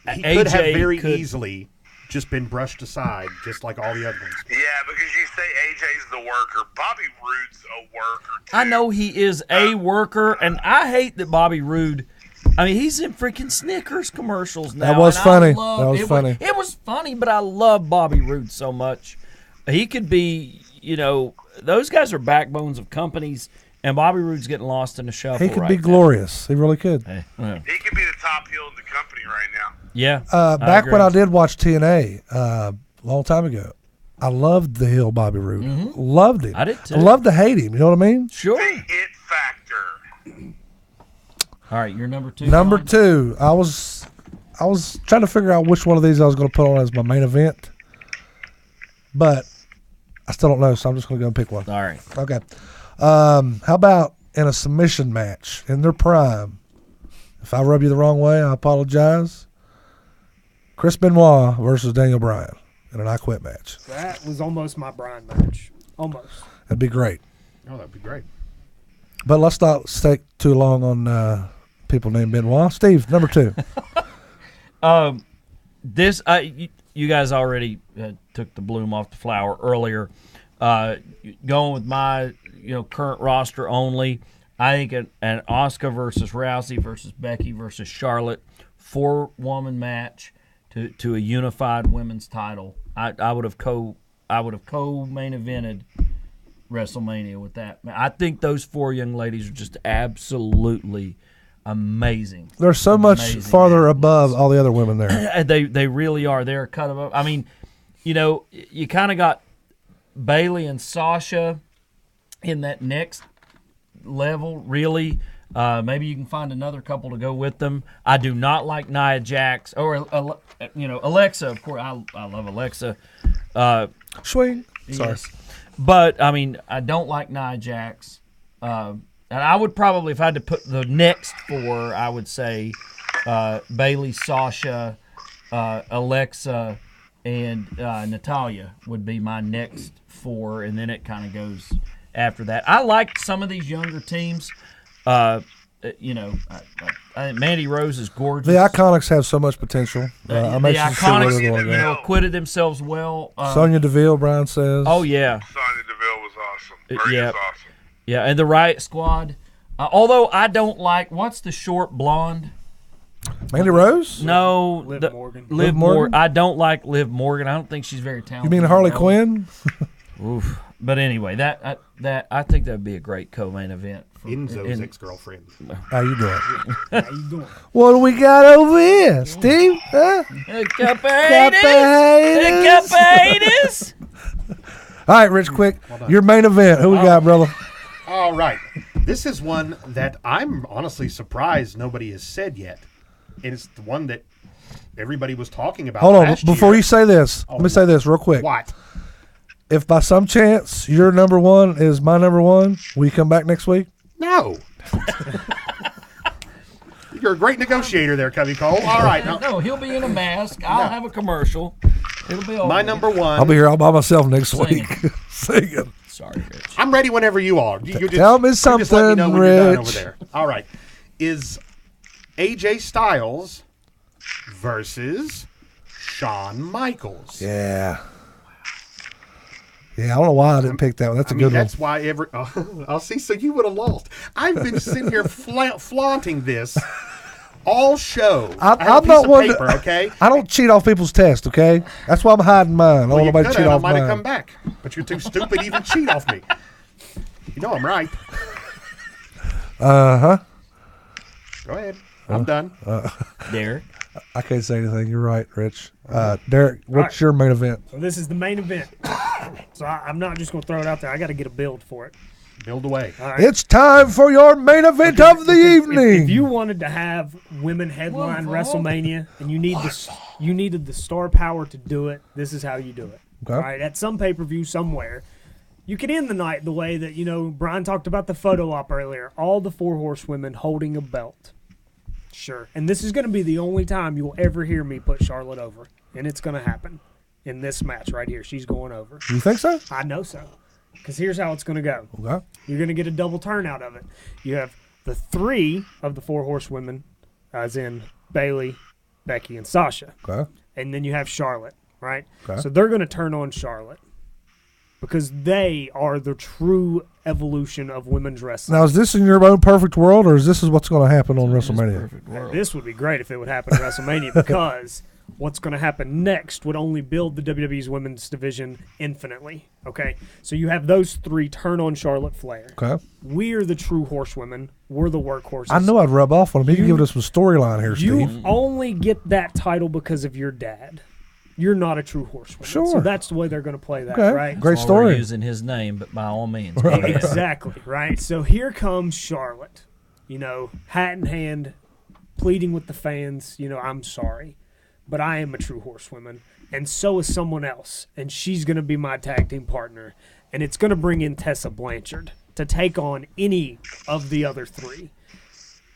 E: that
B: he
E: AJ
B: could have very easily just been brushed aside, just like all the other ones.
D: Yeah, because you say AJ's the worker. Bobby Roode's a worker, too.
E: I know he is a worker, and I hate that Bobby Roode. I mean, he's in freaking Snickers commercials now.
A: That was
E: and
A: funny.
E: That
A: was funny.
E: It was funny, but I love Bobby Roode so much. He could be, those guys are backbones of companies, and Bobby Roode's getting lost in the shuffle.
A: He could
E: right
A: be
E: now.
A: glorious. He really could.
E: Yeah.
D: He could be the top heel in the company right now.
E: Yeah.
A: Back when I did watch TNA a long time ago, I loved the heel Bobby Roode. Loved him.
E: I did too.
A: I loved to hate him. You know what I mean?
E: Sure.
D: The it factor.
E: All right, you're number 2.
A: Number
E: John?
A: 2, I was trying to figure out which one of these I was going to put on as my main event, but I still don't know, so I'm just going to go and pick one.
E: All right.
A: Okay. How about in a submission match in their prime? If I rub you the wrong way, I apologize. Chris Benoit versus Daniel Bryan in an I Quit match.
C: That was almost my Bryan match. Almost.
A: That'd be great.
B: Oh, that'd be great.
A: But let's not stay too long on people named Benoit. Steve, number 2.
E: You guys already took the bloom off the flower earlier. Going with my current roster only, I think an Asuka versus Rousey versus Becky versus Charlotte 4-woman match to a unified women's title. I would have co-main evented WrestleMania with that. I think those 4 young ladies are just absolutely amazing.
A: They're so much farther above all the other women there.
E: They really are. They're cut above. I mean, you kind of got Bayley and Sasha in that next level, really. Maybe you can find another couple to go with them. I do not like Nia Jax or Alexa. Of course, I love Alexa.
A: Swing. Sorry.
E: Yes. But I mean, I don't like Nia Jax. And I would probably, if I had to put the next 4, I would say Bayley, Sasha, Alexa, and Natalya would be my next 4, and then it kind of goes after that. I like some of these younger teams. I think Mandy Rose is gorgeous.
A: The Iconics have so much potential.
E: The
A: Iconics,
E: acquitted themselves well.
A: Sonya Deville, Brian says.
E: Oh yeah,
D: Sonya Deville was awesome. Is awesome.
E: Yeah, and the Riot Squad. Although I don't like, what's the short blonde?
A: Mandy Rose?
E: No,
C: Liv Morgan.
E: Liv Morgan. I don't like Liv Morgan. I don't think she's very
A: You
E: talented.
A: mean Harley Quinn?
E: Oof. But anyway, I think that'd be a great co-main event.
B: Enzo's ex-girlfriend.
A: How you doing?
C: How you doing?
A: What do we got over here, Steve? Huh?
E: Capacitas.
A: All right, Rich, quick. Your main event. Who we got, brother?
B: All right. This is one that I'm honestly surprised nobody has said yet. And it's the one that everybody was talking about
A: Hold on.
B: last
A: Before
B: year.
A: you say this, let me say this real quick.
B: What?
A: If by some chance your number 1 is my number 1, will you come back next week?
B: No. You're a great negotiator there, Cubby Cole. All right.
E: No, he'll be in a mask. I'll have a commercial. It'll be over.
B: My number 1.
A: I'll be here all by myself next week. Singing.
E: Sorry, Rich.
B: I'm ready whenever you are. You just,
A: Tell me
B: just let me
A: something,
B: know when you're done over
A: Rich.
B: there. All right. Is AJ Styles versus Shawn Michaels.
A: Yeah. Yeah, I don't know why I didn't pick that one. That's a good
B: That's
A: one.
B: why I'll see. So you would have lost. I've been sitting here flaunting this all show. I have
A: I'm
B: a
A: not
B: piece of
A: one
B: paper,
A: to,
B: okay?
A: I don't cheat off people's tests, okay? That's why I'm hiding mine. I don't want nobody to cheat
B: I
A: off
B: might have
A: mine.
B: come back, but you're too stupid to even cheat off me. You know I'm right.
A: Uh-huh.
B: Go ahead. I'm done.
E: Derek.
A: I can't say anything. You're right, Rich. Derek, what's your main event?
C: So this is the main event. So I'm not just going to throw it out there. I got to get a build for it.
B: Build away.
C: All right.
A: It's time for your main event of the evening.
C: If you wanted to have women headline WrestleMania and you needed the star power to do it, this is how you do it.
A: Okay.
C: All right, at some pay-per-view somewhere, you could end the night the way that, Brian talked about the photo op earlier. All the 4 horsewomen holding a belt. Sure. And this is going to be the only time you'll ever hear me put Charlotte over. And it's going to happen in this match right here. She's going over.
A: You think so?
C: I know so. Because here's how it's going to go.
A: Okay.
C: You're going to get a double turn out of it. You have the 3 of the 4 horsewomen, as in Bayley, Becky, and Sasha.
A: Okay.
C: And then you have Charlotte, right?
A: Okay.
C: So they're going to turn on Charlotte because they are the true evolution of women's wrestling.
A: Now, is this in your own perfect world, or is this what's going to happen on WrestleMania?
C: This would be great if it would happen at WrestleMania because what's going to happen next would only build the WWE's women's division infinitely. Okay? So you have those 3 turn on Charlotte Flair.
A: Okay.
C: We're the true horsewomen. We're the workhorses.
A: I know I'd rub off on him. You can give us some storyline here,
C: You
A: Steve.
C: only get that title because of your dad. You're not a true horsewoman.
A: Sure.
C: So that's the way they're going to play that,
A: Okay.
C: right?
A: Great
E: That's why we're
A: story.
E: using his name, but by all means.
A: Right.
C: Exactly, right? So here comes Charlotte. hat in hand, pleading with the fans, I'm sorry, but I am a true horsewoman, and so is someone else, and she's going to be my tag team partner, and it's going to bring in Tessa Blanchard to take on any of the other three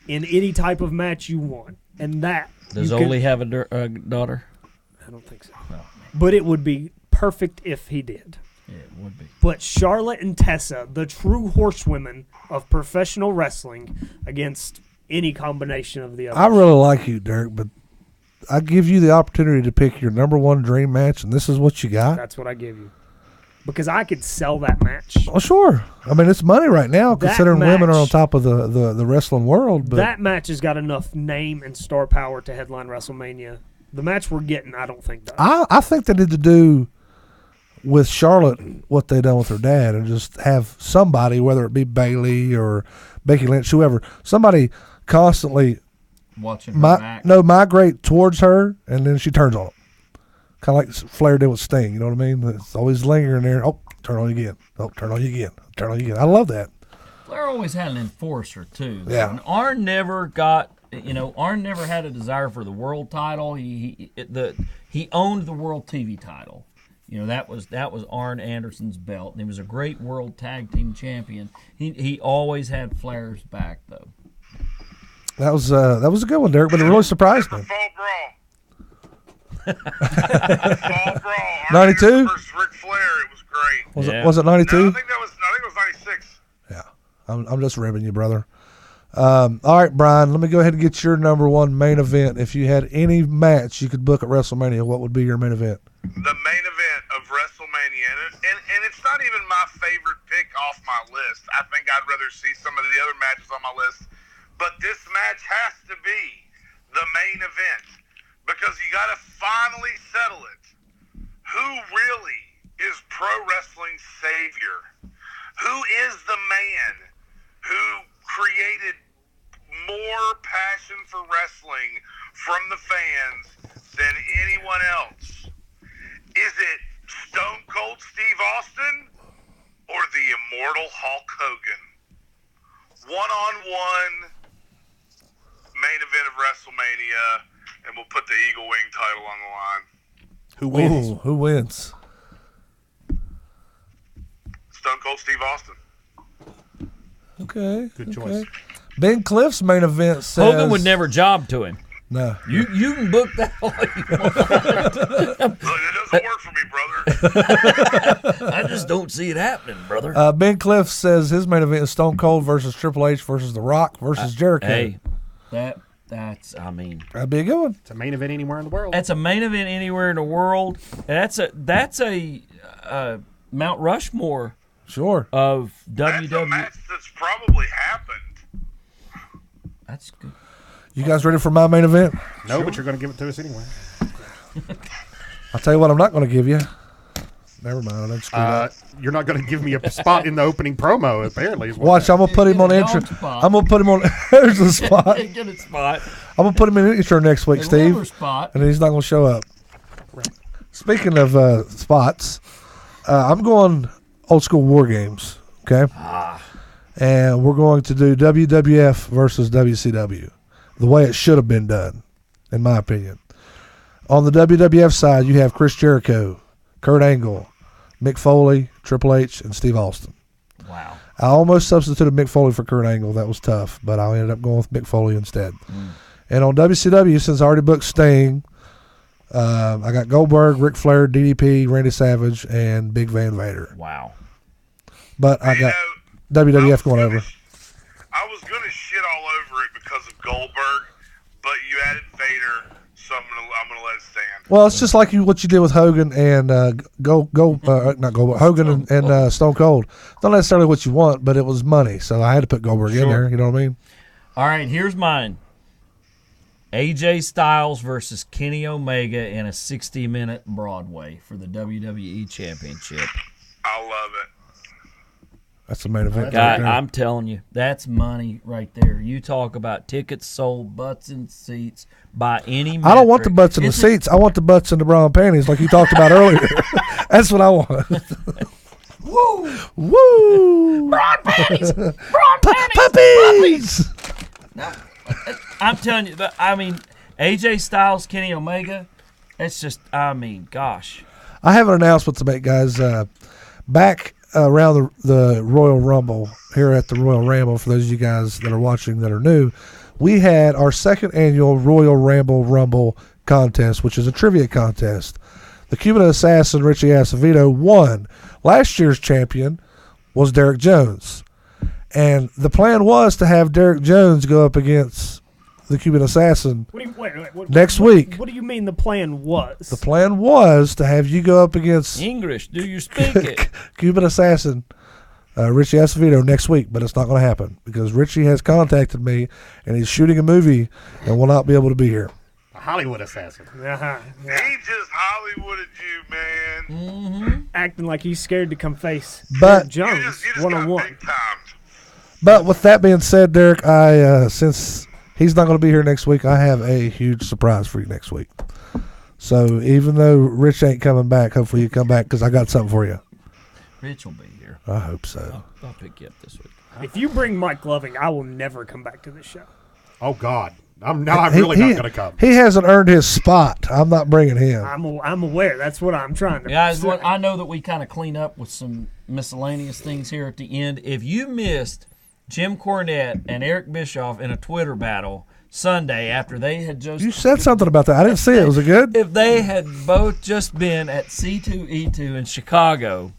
C: in any type of match you want. And that
E: Does Ole have a daughter?
C: I don't think so.
E: No.
C: But it would be perfect if he did.
E: Yeah, it would be.
C: But Charlotte and Tessa, the true horsewomen of professional wrestling, against any combination of the others.
A: I really like you, Derek, but I give you the opportunity to pick your number one dream match, and this is what you got.
C: That's what I give you. Because I could sell that match.
A: Oh, sure. I mean, it's money right now,
C: That
A: considering women are on
C: match-
A: top of the wrestling world. But
C: That match has got enough name and star power to headline WrestleMania. The match we're getting, I don't think does.
A: I think they need to do with Charlotte what they done with her dad, and just have somebody, whether it be Bailey or Becky Lynch, whoever, somebody constantly
E: Watching her back.
A: migrate towards her, and then she turns on them. Kind of like Flair did with Sting, you know what I mean? It's always lingering there. Oh, turn on you again. Oh, turn on you again. Turn on you again. I love that.
E: Flair always had an enforcer too.
A: Yeah.
E: And Arn never got. Arn never had a desire for the world title. He owned the world TV title. That was Arn Anderson's belt, and he was a great world tag team champion. He always had Flair's back though.
A: That was a good one, Derek, but it really surprised me.
D: Fall brawl. Fall brawl.
A: 92?
D: Versus Ric Flair. It was great.
A: Was it 92?
D: No, I think it was 96.
A: Yeah, I'm just ribbing you, brother. All right, Brian, let me go ahead and get your number one main event. If you had any match you could book at WrestleMania, what would be your main event?
D: The main event of WrestleMania, and it's not even my favorite pick off my list. I think I'd rather see some of the other matches on my list, but this match has to be the main event because you got to finally settle it. Who really is pro wrestling's savior? Who is the man who created more passion for wrestling from the fans than anyone else? Is it Stone Cold Steve Austin or the immortal Hulk Hogan? One-on-one main event of WrestleMania, and we'll put the Eagle Wing title on the line.
B: Who wins?
A: Ooh, who wins?
D: Stone Cold Steve Austin.
A: Okay.
B: Good choice.
A: Ben Cliff's main event says
E: Hogan would never job to him.
A: No.
E: You can book that all you want.
D: Look, it doesn't work for me, brother.
E: I just don't see it happening, brother.
A: Ben Cliff says his main event is Stone Cold versus Triple H versus The Rock versus Jericho.
E: Hey, that's
A: That'd be a good one.
B: It's a main event anywhere in the world.
E: that's a main event anywhere in the world. And that's a Mount Rushmore
A: Sure.
E: of
D: That's a
E: WWE.
D: match that's probably happened.
E: That's good.
A: You guys ready for my main event?
B: No, but you're going to give it to us anyway.
A: I'll tell you what I'm not going to give you. Never mind. I didn't screw up.
B: You're not going to give me a spot in the opening promo, apparently. Is what
A: Watch, I'm going to put him on
E: Get a
A: intro.
E: dog spot.
A: I'm going to put him on. There's the spot.
E: Get a spot.
A: I'm going to put him in intro next week,
E: A
A: Steve.
E: rubber spot.
A: And he's not going to show up. Speaking of spots, I'm going old school war games, okay? And we're going to do WWF versus WCW, the way it should have been done, in my opinion. On the WWF side, you have Chris Jericho, Kurt Angle, Mick Foley, Triple H, and Steve Austin.
E: Wow.
A: I almost substituted Mick Foley for Kurt Angle. That was tough, but I ended up going with Mick Foley instead. And on WCW, since I already booked Sting, I got Goldberg, Ric Flair, DDP, Randy Savage, and Big Van Vader.
E: Wow.
A: But I
D: You
A: got
D: know,
A: WWF going over.
D: I was going to shit all over it because of Goldberg, but you added Vader, so I'm gonna let it stand.
A: Well, it's just like what you did with Hogan and not Goldberg, Hogan and Stone Cold. Not necessarily what you want, but it was money, so I had to put Goldberg in
E: Sure.
A: there. You know what I mean?
E: All right, here's mine. AJ Styles versus Kenny Omega in a 60-minute Broadway for the WWE Championship.
D: I love it.
A: That's the main event.
E: God,
A: right there.
E: I'm telling you, that's money right there. You talk about tickets sold, butts in seats by any metric.
A: I don't want the butts in the
E: It's a-
A: seats. I want the butts in the bra and panties, like you talked about earlier. That's what I want.
E: Woo!
A: Woo!
E: Broad panties! Broad panties!
A: Puppies!
E: I'm telling you, I mean, AJ Styles, Kenny Omega, it's just, I mean, gosh.
A: I have an announcement to make, guys. Back around the Royal Rumble here at the Royal Ramble, for those of you guys that are watching that are new, we had our second annual Royal Rumble contest, which is a trivia contest. The Cuban Assassin, Richie Acevedo, won. Last year's champion was Derek Jones. And the plan was to have Derek Jones go up against the Cuban Assassin next week.
C: What do you mean the plan was?
A: The plan was to have you go up against
E: English, do you speak it?
A: Cuban Assassin, Richie Acevedo, next week, but it's not going to happen because Richie has contacted me and he's shooting a movie and will not be able to be here.
B: A Hollywood assassin.
C: Yeah.
D: He just Hollywooded you, man.
C: Acting like he's scared to come face
A: But-
C: Derek
D: You
C: Jones
D: just got
C: one-on-one.
D: big timed.
A: But with that being said, Derek, I since he's not going to be here next week, I have a huge surprise for you next week. So even though Rich ain't coming back, hopefully you come back because I got something for you.
E: Rich will be here.
A: I hope so.
E: I'll pick you up this week.
C: If you bring Mike Loving, I will never come back to this show.
B: Oh, God. I'm really not going to come.
A: He hasn't earned his spot. I'm not bringing him.
C: I'm aware. That's what I'm trying to.
E: Guys, I know that we kind of clean up with some miscellaneous things here at the end. If you missed Jim Cornette and Eric Bischoff in a Twitter battle Sunday after they had just...
A: You said something about that. I didn't see it. Was it good?
E: If they had both just been at C2E2 in Chicago,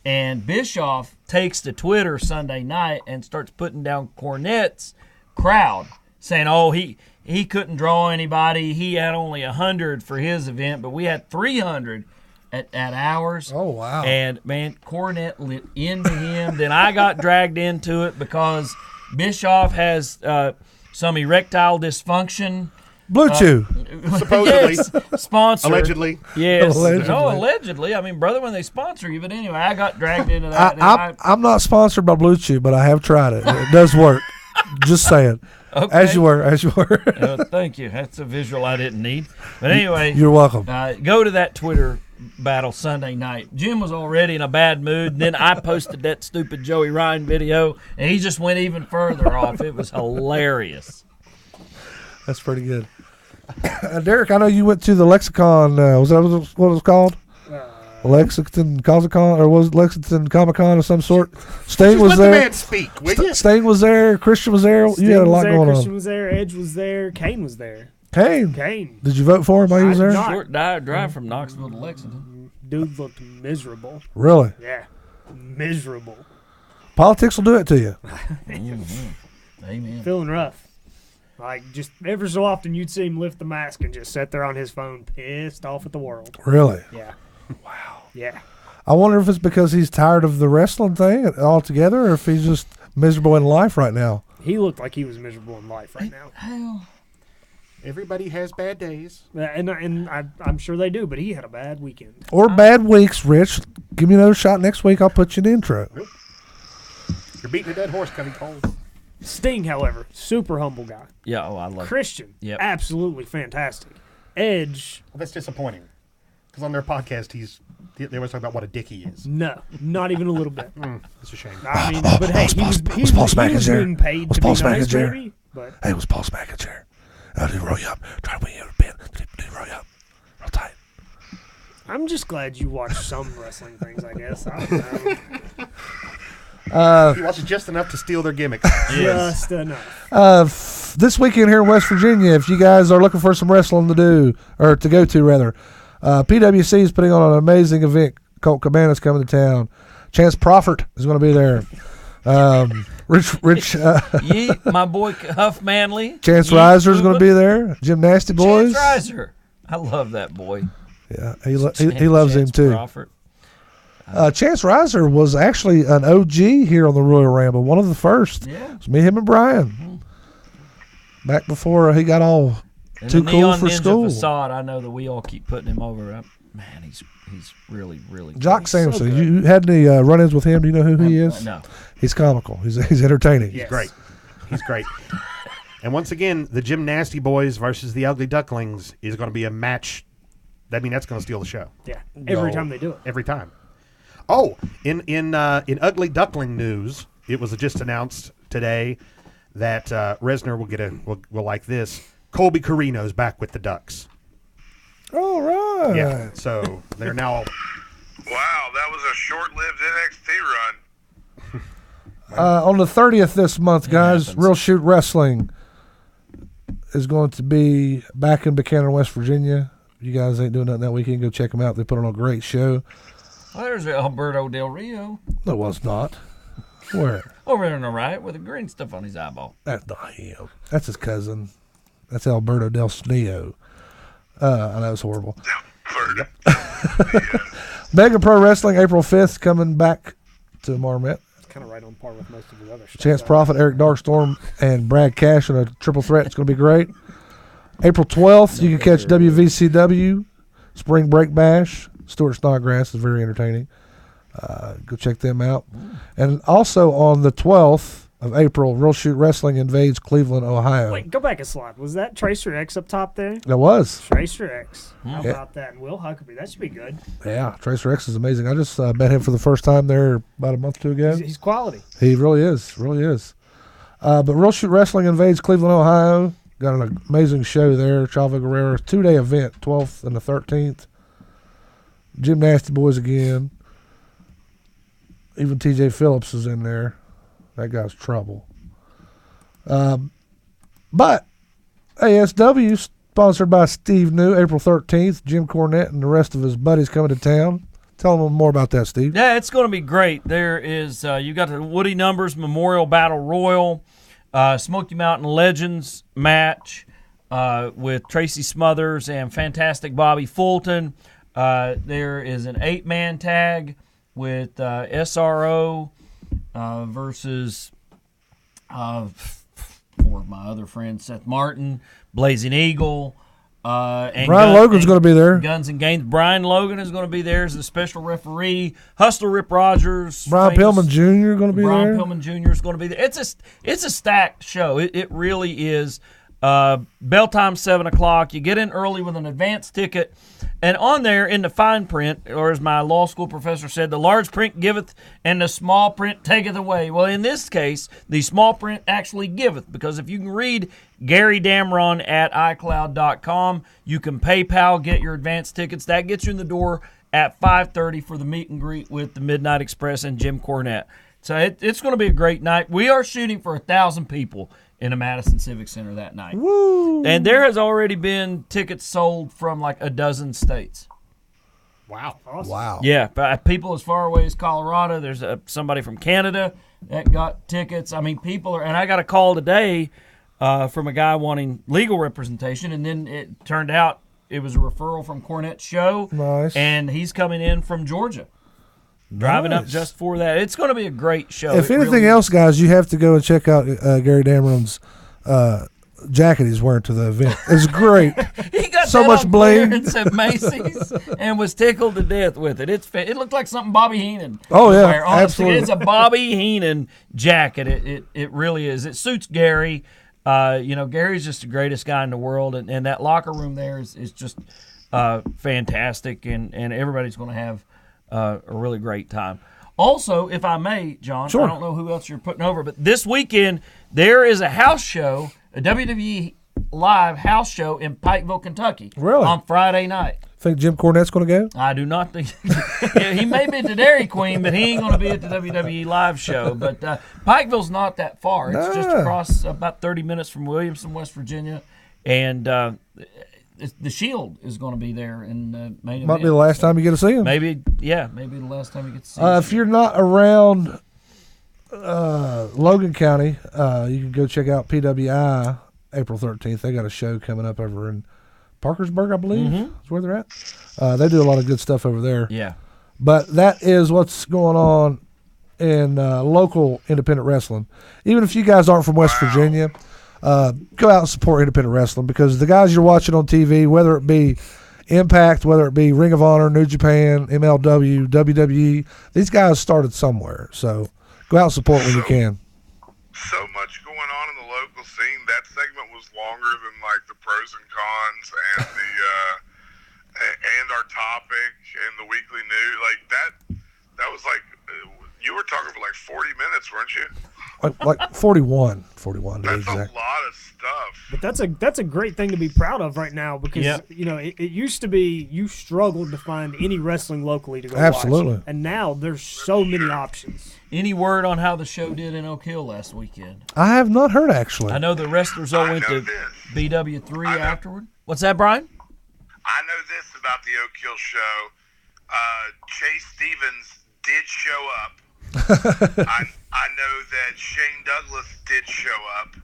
E: and Bischoff takes to Twitter Sunday night and starts putting down Cornette's crowd, saying, oh, he couldn't draw anybody. He had only 100 for his event, but we had 300 at ours.
A: Oh, wow.
E: And, man, Cornette lit into him. Then I got dragged into it because Bischoff has some erectile dysfunction.
A: Blue Chew.
B: Supposedly.
E: Yes, sponsor.
B: Allegedly.
E: Yes.
A: Allegedly.
E: No, allegedly. I mean, brother, when they sponsor you. But anyway, I got dragged into that.
A: I'm not sponsored by Blue Chew, but I have tried it. It does work. Just saying.
E: Okay.
A: As you were.
E: Thank you. That's a visual I didn't need. But anyway.
A: You're welcome.
E: Go to that Twitter battle Sunday night. Jim was already in a bad mood. And then I posted that stupid Joey Ryan video, and he just went even further off. It was hilarious.
A: That's pretty good. Derek, I know you went to the Lexicon. Was that what it was called? Lexington Comic-Con, or was it Lexington Comic-Con of some sort? Sting was
B: Let
A: there.
B: the man speak, will you?
A: Sting was there. Christian was there.
C: Sting
A: You had a lot
C: was there,
A: going
C: Christian
A: on.
C: was there. Edge was there. Kane was there.
A: Kane. Did you vote for him while he was there?
C: not.
E: Short drive from Knoxville to Lexington.
C: Dude looked miserable.
A: Really?
C: Yeah, miserable.
A: Politics will do it to you.
E: Amen.
C: Feeling rough. Like, just ever so often you'd see him lift the mask and just sit there on his phone, pissed off at the world.
A: Really?
C: Yeah. Wow. Yeah.
A: I wonder if it's because he's tired of the wrestling thing altogether, or if he's just miserable in life right now.
C: He looked like he was miserable in life right now.
B: Everybody has bad days.
C: And I'm sure they do, but he had a bad weekend.
A: Or bad weeks, Rich. Give me another shot next week. I'll put you in the intro.
B: Nope. You're beating a dead horse, Cutting Cole.
C: Sting, however, super humble guy.
E: Yeah, I love it.
C: Christian,
E: Yep.
C: absolutely fantastic. Edge,
B: Well, that's disappointing. Because on their podcast, they always talk about what a dick he is.
C: no, not even a little bit.
B: It's a shame.
C: I mean, but hey, he was
A: Paul Smackage there?
C: being paid
A: Was
C: to
A: Paul
C: be nice,
A: Smackage there?
C: maybe. But
A: Hey, it was Paul Smackage here. Did roll you up. Try to win you a pin. Did roll you up. Real tight.
C: I'm just glad you watch some wrestling things. I guess I don't know.
B: He watches just enough to steal their gimmicks.
C: Just enough.
A: This weekend here in West Virginia, if you guys are looking for some wrestling to do, or to go to rather, PWC is putting on an amazing event. Colt Cabana's coming to town. Chance Proffert is going to be there. Rich
E: My boy Huff Manley.
A: Chance Reiser is going to be there. Jim Nasty Boys.
E: Chance Reiser. I love that boy.
A: Yeah, he loves him
E: Chance
A: too.
E: Crawford.
A: Chance Reiser was actually an OG here on the Royal Rumble, one of the first.
E: Yeah.
A: It was me, him, and Brian. Back before he got all
E: And
A: too
E: the
A: cool
E: Neon
A: for
E: Ninja
A: school.
E: Facade, I know that we all keep putting him over. Man, he's really, really good.
A: Jock
E: He's
A: Sampson.
E: so good.
A: You had any run-ins with him? Do you know who he is?
E: No.
A: He's comical. He's entertaining.
B: He's great. He's great. And once again, the Jim Nasty Boys versus the Ugly Ducklings is going to be a match. I mean, that's going to steal the show.
C: Yeah, every time they do it.
B: Every time. Oh, in Ugly Duckling news, it was just announced today that Resner will like this. Colby Carino's back with the Ducks.
A: All right.
B: Yeah. So they're now.
D: Wow, that was a short-lived NXT run.
A: On the 30th this month, guys,
E: happens.
A: Real Shoot Wrestling is going to be back in Buchanan, West Virginia. If you guys ain't doing nothing that weekend, go check them out. They put on a great show.
E: Well, there's Alberto Del Rio
A: No, it was not. Where?
E: over there on the right with the green stuff on his eyeball.
A: That's not him. That's his cousin. That's Alberto Del Sneo. I know it's horrible. Mega Pro Wrestling, April 5th, coming back to Marmette.
C: It's kind of right on par with most of the other stuff.
A: Chance Prophet, Eric Darkstorm, and Brad Cash in a triple threat. It's going to be great. April 12th, you can catch WVCW, Spring Break Bash. Stuart Snodgrass is very entertaining. Go check them out. And also on the 12th of April, Real Shoot Wrestling invades Cleveland, Ohio.
C: Wait, go back a slide. Was that Tracer X up top there?
A: That was.
C: Tracer X. How
A: Yeah.
C: about that? And Will Huckabee. That should be good.
A: Yeah, Tracer X is amazing. I just met him for the first time there about a month or two ago.
C: He's quality.
A: He really is. Really is. But Real Shoot Wrestling invades Cleveland, Ohio. Got an amazing show there. Chavo Guerrero, 2-day event, 12th and the 13th. Jim Nasty Boys again. Even TJ Phillips is in there. That guy's trouble. But ASW, sponsored by Steve New, April 13th. Jim Cornette and the rest of his buddies coming to town. Tell them more about that, Steve.
E: Yeah, it's going to be great. There is you got the Woody Numbers Memorial Battle Royal, Smoky Mountain Legends match with Tracy Smothers and Fantastic Bobby Fulton. There is an 8-man tag with SRO versus four of my other friends, Seth Martin, Blazing Eagle. And
A: Brian Logan's going to be there.
E: Guns and Games. Brian Logan is going to be there as a special referee. Hustler Rip Rogers.
A: Brian Pillman Jr. going to be
E: Brian
A: there.
E: Pillman Jr. is going to be there. It's a stacked show. It really is. Bell time 7 o'clock. You get in early with an advance ticket, and on there in the fine print, or as my law school professor said, the large print giveth and the small print taketh away. Well, in this case, the small print actually giveth, because if you can read Gary Damron at iCloud.com, you can PayPal, get your advance tickets. That gets you in the door at 5:30 for the meet and greet with the Midnight Express and Jim Cornette. So it's going to be a great night. We are shooting for 1,000 people in the Madison Civic Center that night.
A: Woo!
E: And there has already been tickets sold from like a dozen states.
B: Wow.
C: Awesome.
A: Wow.
E: Yeah, but people as far away as Colorado. There's somebody from Canada that got tickets. I mean, people are, and I got a call today from a guy wanting legal representation, and then it turned out it was a referral from Cornette's show.
A: Nice.
E: And he's coming in from Georgia. Driving up
A: Nice.
E: just for that. It's going to be a great show.
A: If
E: It
A: anything
E: really
A: else, guys, you have to go and check out Gary Dameron's jacket he's wearing to the event. It's great.
E: He got
A: So
E: that
A: much
E: on
A: bling.
E: clearance at Macy's and was tickled to death with it. It looked like something Bobby Heenan.
A: Oh,
E: would
A: yeah,
E: wear. Honestly,
A: absolutely.
E: it's a Bobby Heenan jacket. It really is. It suits Gary. Gary's just the greatest guy in the world, and that locker room there is just fantastic, and everybody's going to have a really great time. Also, if I may, John,
A: Sure.
E: I don't know who else you're putting over, but this weekend there is a house show, a WWE live house show in Pikeville, Kentucky.
A: Really?
E: On Friday night.
A: Think Jim Cornette's going to go?
E: I do not think yeah, he may be at the Dairy Queen, but he ain't going to be at the WWE live show. But Pikeville's not that far. It's just
A: Nah.
E: across about 30 minutes from Williamson, West Virginia, and the Shield is going to be there in the main event.
A: Might be the last time you get to see him.
E: Maybe the last time you get to see
A: If you're not around Logan County, you can go check out PWI April 13th. They got a show coming up over in Parkersburg, I believe. Is where they're at. They do a lot of good stuff over there.
E: Yeah.
A: But that is what's going on in local independent wrestling. Even if you guys aren't from West Virginia, go out and support independent wrestling, because the guys you're watching on TV, whether it be Impact, whether it be Ring of Honor, New Japan, MLW, WWE, these guys started somewhere. So go out and support when you can.
D: So much going on in the local scene. That segment was longer than like the pros and cons and the and our topic and the weekly news. Like that was like You were talking for like 40 minutes, weren't you?
A: Like 41 to be
D: That's a
A: exact.
D: lot of stuff.
C: But that's a great thing to be proud of right now because
E: Yep.
C: it used to be you struggled to find any wrestling locally to go
A: Absolutely.
C: watch, and now there's so many options.
E: Any word on how the show did in Oak Hill last weekend?
A: I have not heard actually.
E: I know the wrestlers all
D: I
E: went
D: know
E: to
D: this.
E: BW3
D: I know.
E: afterward. What's that, Brian?
D: I know this about the Oak Hill show. Chase Stevens did show up. I know that Shane Douglas did show up.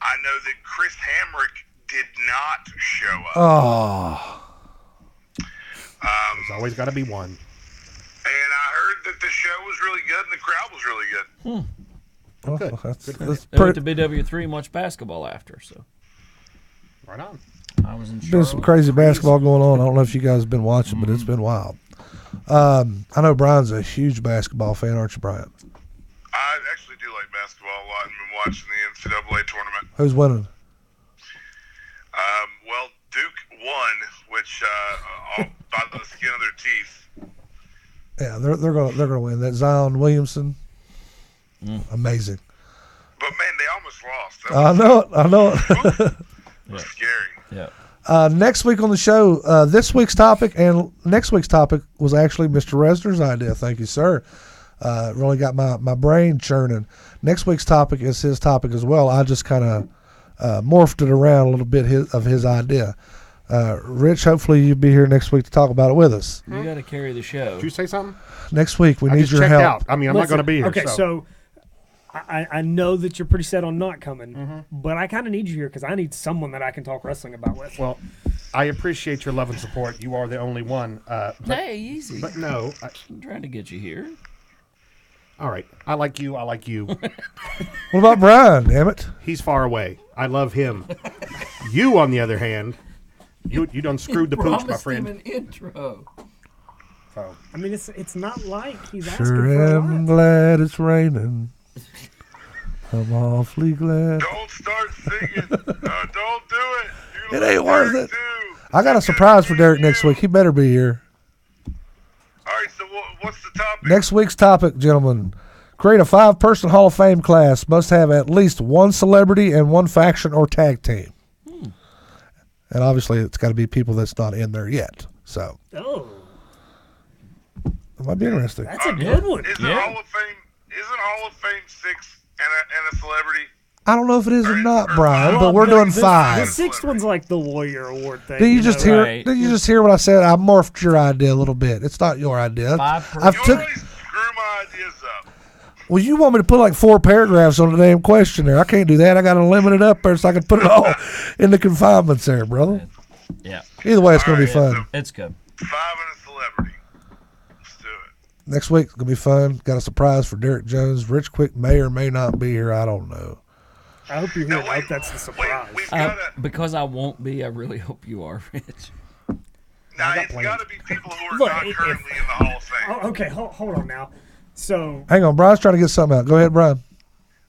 D: I know that Chris Hamrick did not show up.
A: Oh,
B: There's always got to be one.
D: And I heard that the show was really good and the crowd was really good.
A: well,
B: Good.
A: that's
B: Good for
E: They went
A: pretty,
E: to BW3 and watched basketball after, so
B: Right on.
E: I was in
A: been
E: Charlotte.
A: some crazy basketball going on. I don't know if you guys have been watching, but it's been wild. I know Brian's a huge basketball fan, aren't you, Brian?
D: I actually do like basketball a lot and been watching the NCAA tournament.
A: Who's winning?
D: Well, Duke won, which all by the skin of their teeth.
A: Yeah, they're gonna win. That Zion Williamson, amazing.
D: But man, they almost lost. That
A: I know it.
D: was scary.
E: Yeah.
A: Next week on the show, this week's topic and next week's topic was actually Mr. Resner's idea. Thank you, sir. Really got my brain churning. Next week's topic is his topic as well. I just kind of morphed it around a little bit of his idea. Rich, hopefully you'll be here next week to talk about it with us.
E: You got to carry the show.
B: Did you say something?
A: Next week, we
B: I
A: need
B: just
A: your
B: checked
A: help.
B: out. I mean, I'm not going to be here.
C: Okay, so I know that you're pretty set on not coming, but I kind of need you here because I need someone that I can talk wrestling about with.
B: Well, I appreciate your love and support. You are the only one.
E: Hey, easy.
B: But no.
E: I'm trying to get you here.
B: All right. I like you. I like you.
A: What about Brian? Damn it!
B: He's far away. I love him. You, on the other hand, you done screwed the pooch, my
E: Promised him
B: friend.
E: an intro.
B: So,
C: I mean, it's not like he's asking
A: Sure
C: for a
A: am
C: lot.
A: glad it's raining. I'm awfully glad.
D: Don't start singing. Don't do it. You
A: It
D: let
A: ain't worth
D: Derek
A: it.
D: do.
A: I got a surprise for Derek next week. He better be here.
D: All right, so what's the topic?
A: Next week's topic, gentlemen. Create a 5-person Hall of Fame class. Must have at least one celebrity and one faction or tag team. And obviously, it's got to be people that's not in there yet. So,
C: Oh,
A: it might be interesting.
C: that's a good one.
D: Isn't Hall of Fame 6 and a celebrity?
A: I don't know if it is or not, Brian, but we're doing
C: The
A: 5.
C: sixth one's like the Warrior Award thing.
A: Did you just
C: know?
A: hear?
E: Right.
A: Did you just hear what I said? I morphed your idea a little bit. It's not your idea.
E: 5 per-
A: I've
D: You
A: took.
D: always screw my ideas up.
A: Well, you want me to put like 4 paragraphs on the damn question there. I can't do that. I got to limit it up there so I can put it all in the confinements there, brother.
E: Yeah,
A: Either way, it's going to be
D: All right,
A: fun.
E: it's good.
D: 5 and a celebrity. Let's do it.
A: Next week, it's going to be fun. Got a surprise for Derek Jones. Rich Quick may or may not be here. I don't know.
C: I hope you're here.
D: No,
C: I hope that's the surprise.
D: We've got to.
E: Because I won't be, I really hope you are, Rich.
D: Now,
B: got
D: it's
B: plenty.
D: got to be people who are
C: Look,
D: not
C: if-
D: currently in the Hall of Fame.
C: Oh, okay, hold on now. So
A: Hang on. Brian's trying to get something out. Go ahead, Brian.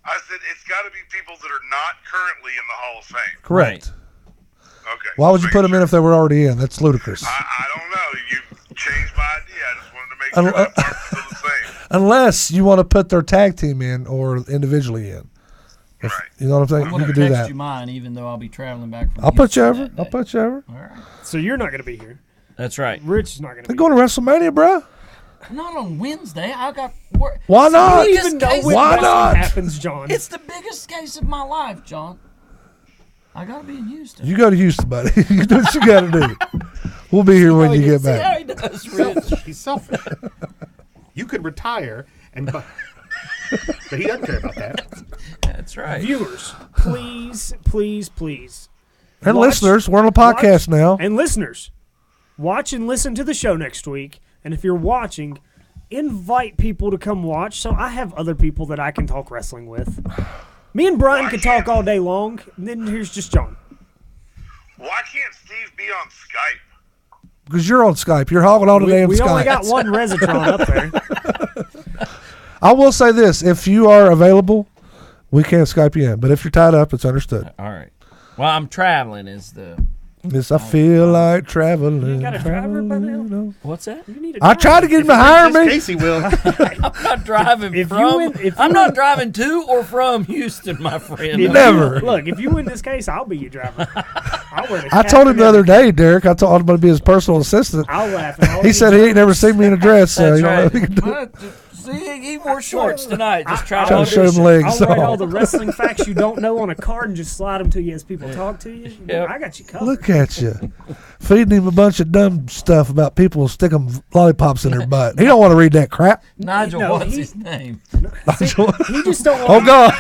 D: I said it's got to be people that are not currently in the Hall of Fame.
A: Correct.
D: Okay.
A: Why would you
D: just
A: put them
D: making
A: in if they were already in? That's ludicrous.
D: sure. I don't know. You changed my idea. I just wanted to make sure that part was still the same.
A: Unless you want to put their tag team in or individually in.
D: Right.
A: You know what I'm saying?
E: I'm
A: You
E: going
A: can
E: to
A: do
E: text
A: that.
E: you mine, even though I'll be traveling back from
A: I'll put you
E: Houston
A: over.
E: that
A: I'll
E: day.
A: put you over.
E: All right.
C: so you're not going to be here.
E: That's right.
C: Rich is not going to
A: They're
C: be
A: going to WrestleMania, bro.
E: Not on Wednesday. I got work.
A: Why
E: It's the
A: not?
E: biggest
C: even know
E: case
C: when
E: of
A: Why
C: wrestling
A: not?
C: happens, John.
E: It's the biggest case of my life, John. I gotta be in Houston.
A: You go to Houston, buddy. You do what you got to do. We'll be here when you get
E: See how
A: back.
E: he does, Rich.
B: he's selfish. You could retire but he doesn't care about that.
E: That's right.
C: Viewers, please, please, please.
A: And
C: watch-
A: listeners, we're on a podcast
C: watch-
A: now.
C: And listeners, watch and listen to the show next week. And if you're watching, invite people to come watch so I have other people that I can talk wrestling with. Me and Brian can talk all day long, and then here's just John.
D: Why can't Steve be on Skype?
A: Because you're on Skype. You're hogging all the damn
C: We
A: Skype.
C: only got one Resitron up there.
A: I will say this. If you are available, we can't Skype you in. But if you're tied up, it's understood.
E: All right. Well, I'm traveling. Is the
A: Yes, I feel like traveling.
C: You got a driver by now?
A: traveling.
E: What's that?
C: You need a
A: I
C: driver.
A: tried to get him to hire
B: Just
A: me.
B: Casey will.
E: I'm not driving
C: If you
E: from.
C: win- if
E: I'm
C: you
E: not
C: win-
E: driving to or from Houston, my friend.
C: If
A: Never.
C: Look, if you win this case, I'll be your driver. I'll wear the
A: I told him
C: cap
A: the
C: and
A: other day, Derek. I told him I'm going to be his personal assistant.
C: I'll laugh. And all
A: He
C: you
A: said he ain't never seen me in a dress, so
E: That's
A: you know
E: right.
A: what he can do.
E: Well, see, he wore shorts tonight. Just try
A: Try
E: to
A: to show him
E: audition.
A: legs.
C: I'll write all the wrestling facts you don't know on a card and just slide them to you as people talk to you.
E: Yep.
C: I got you covered.
A: Look at you, feeding him a bunch of dumb stuff about people sticking lollipops in their butt. He don't want to read that crap.
E: Nigel,
C: No,
E: what's
C: he-
E: his name?
C: He just don't
A: Oh
C: want.
A: God,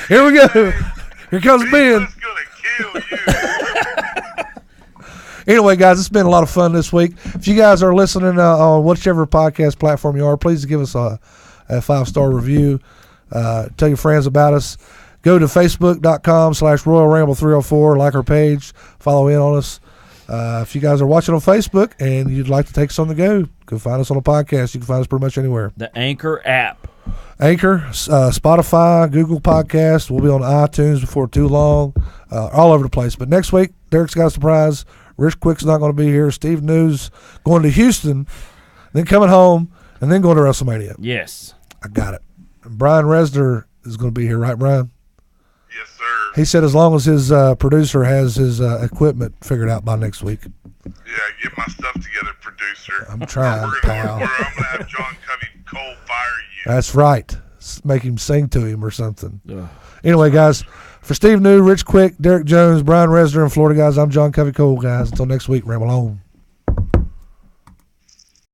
A: here we go. Here comes Ben.
D: He's gonna kill you.
A: Anyway, guys, it's been a lot of fun this week. If you guys are listening on whichever podcast platform you are, please give us a 5-star review. Tell your friends about us. Go to facebook.com/Royal Ramble 304. Like our page. Follow in on us. If you guys are watching on Facebook and you'd like to take us on the go find us on a podcast. You can find us pretty much anywhere.
E: The Anchor app.
A: Anchor, Spotify, Google Podcasts. We'll be on iTunes before too long. All over the place. But next week, Derek's got a surprise. Rich Quick's not going to be here. Steve News going to Houston, then coming home, and then going to WrestleMania.
E: Yes.
A: I got it. And Brian Resner is going to be here, right, Brian?
D: Yes, sir.
A: He said as long as his producer has his equipment figured out by next week.
D: Yeah, get my stuff together, producer.
A: I'm trying,
D: I'm
A: pal.
D: gonna have John Covey Cole fire you.
A: That's right. Make him sing to him or something. Anyway, guys, for Steve New, Rich Quick, Derek Jones, Brian Resner, and Florida guys, I'm John Covey Cole, guys. Until next week, ramble on.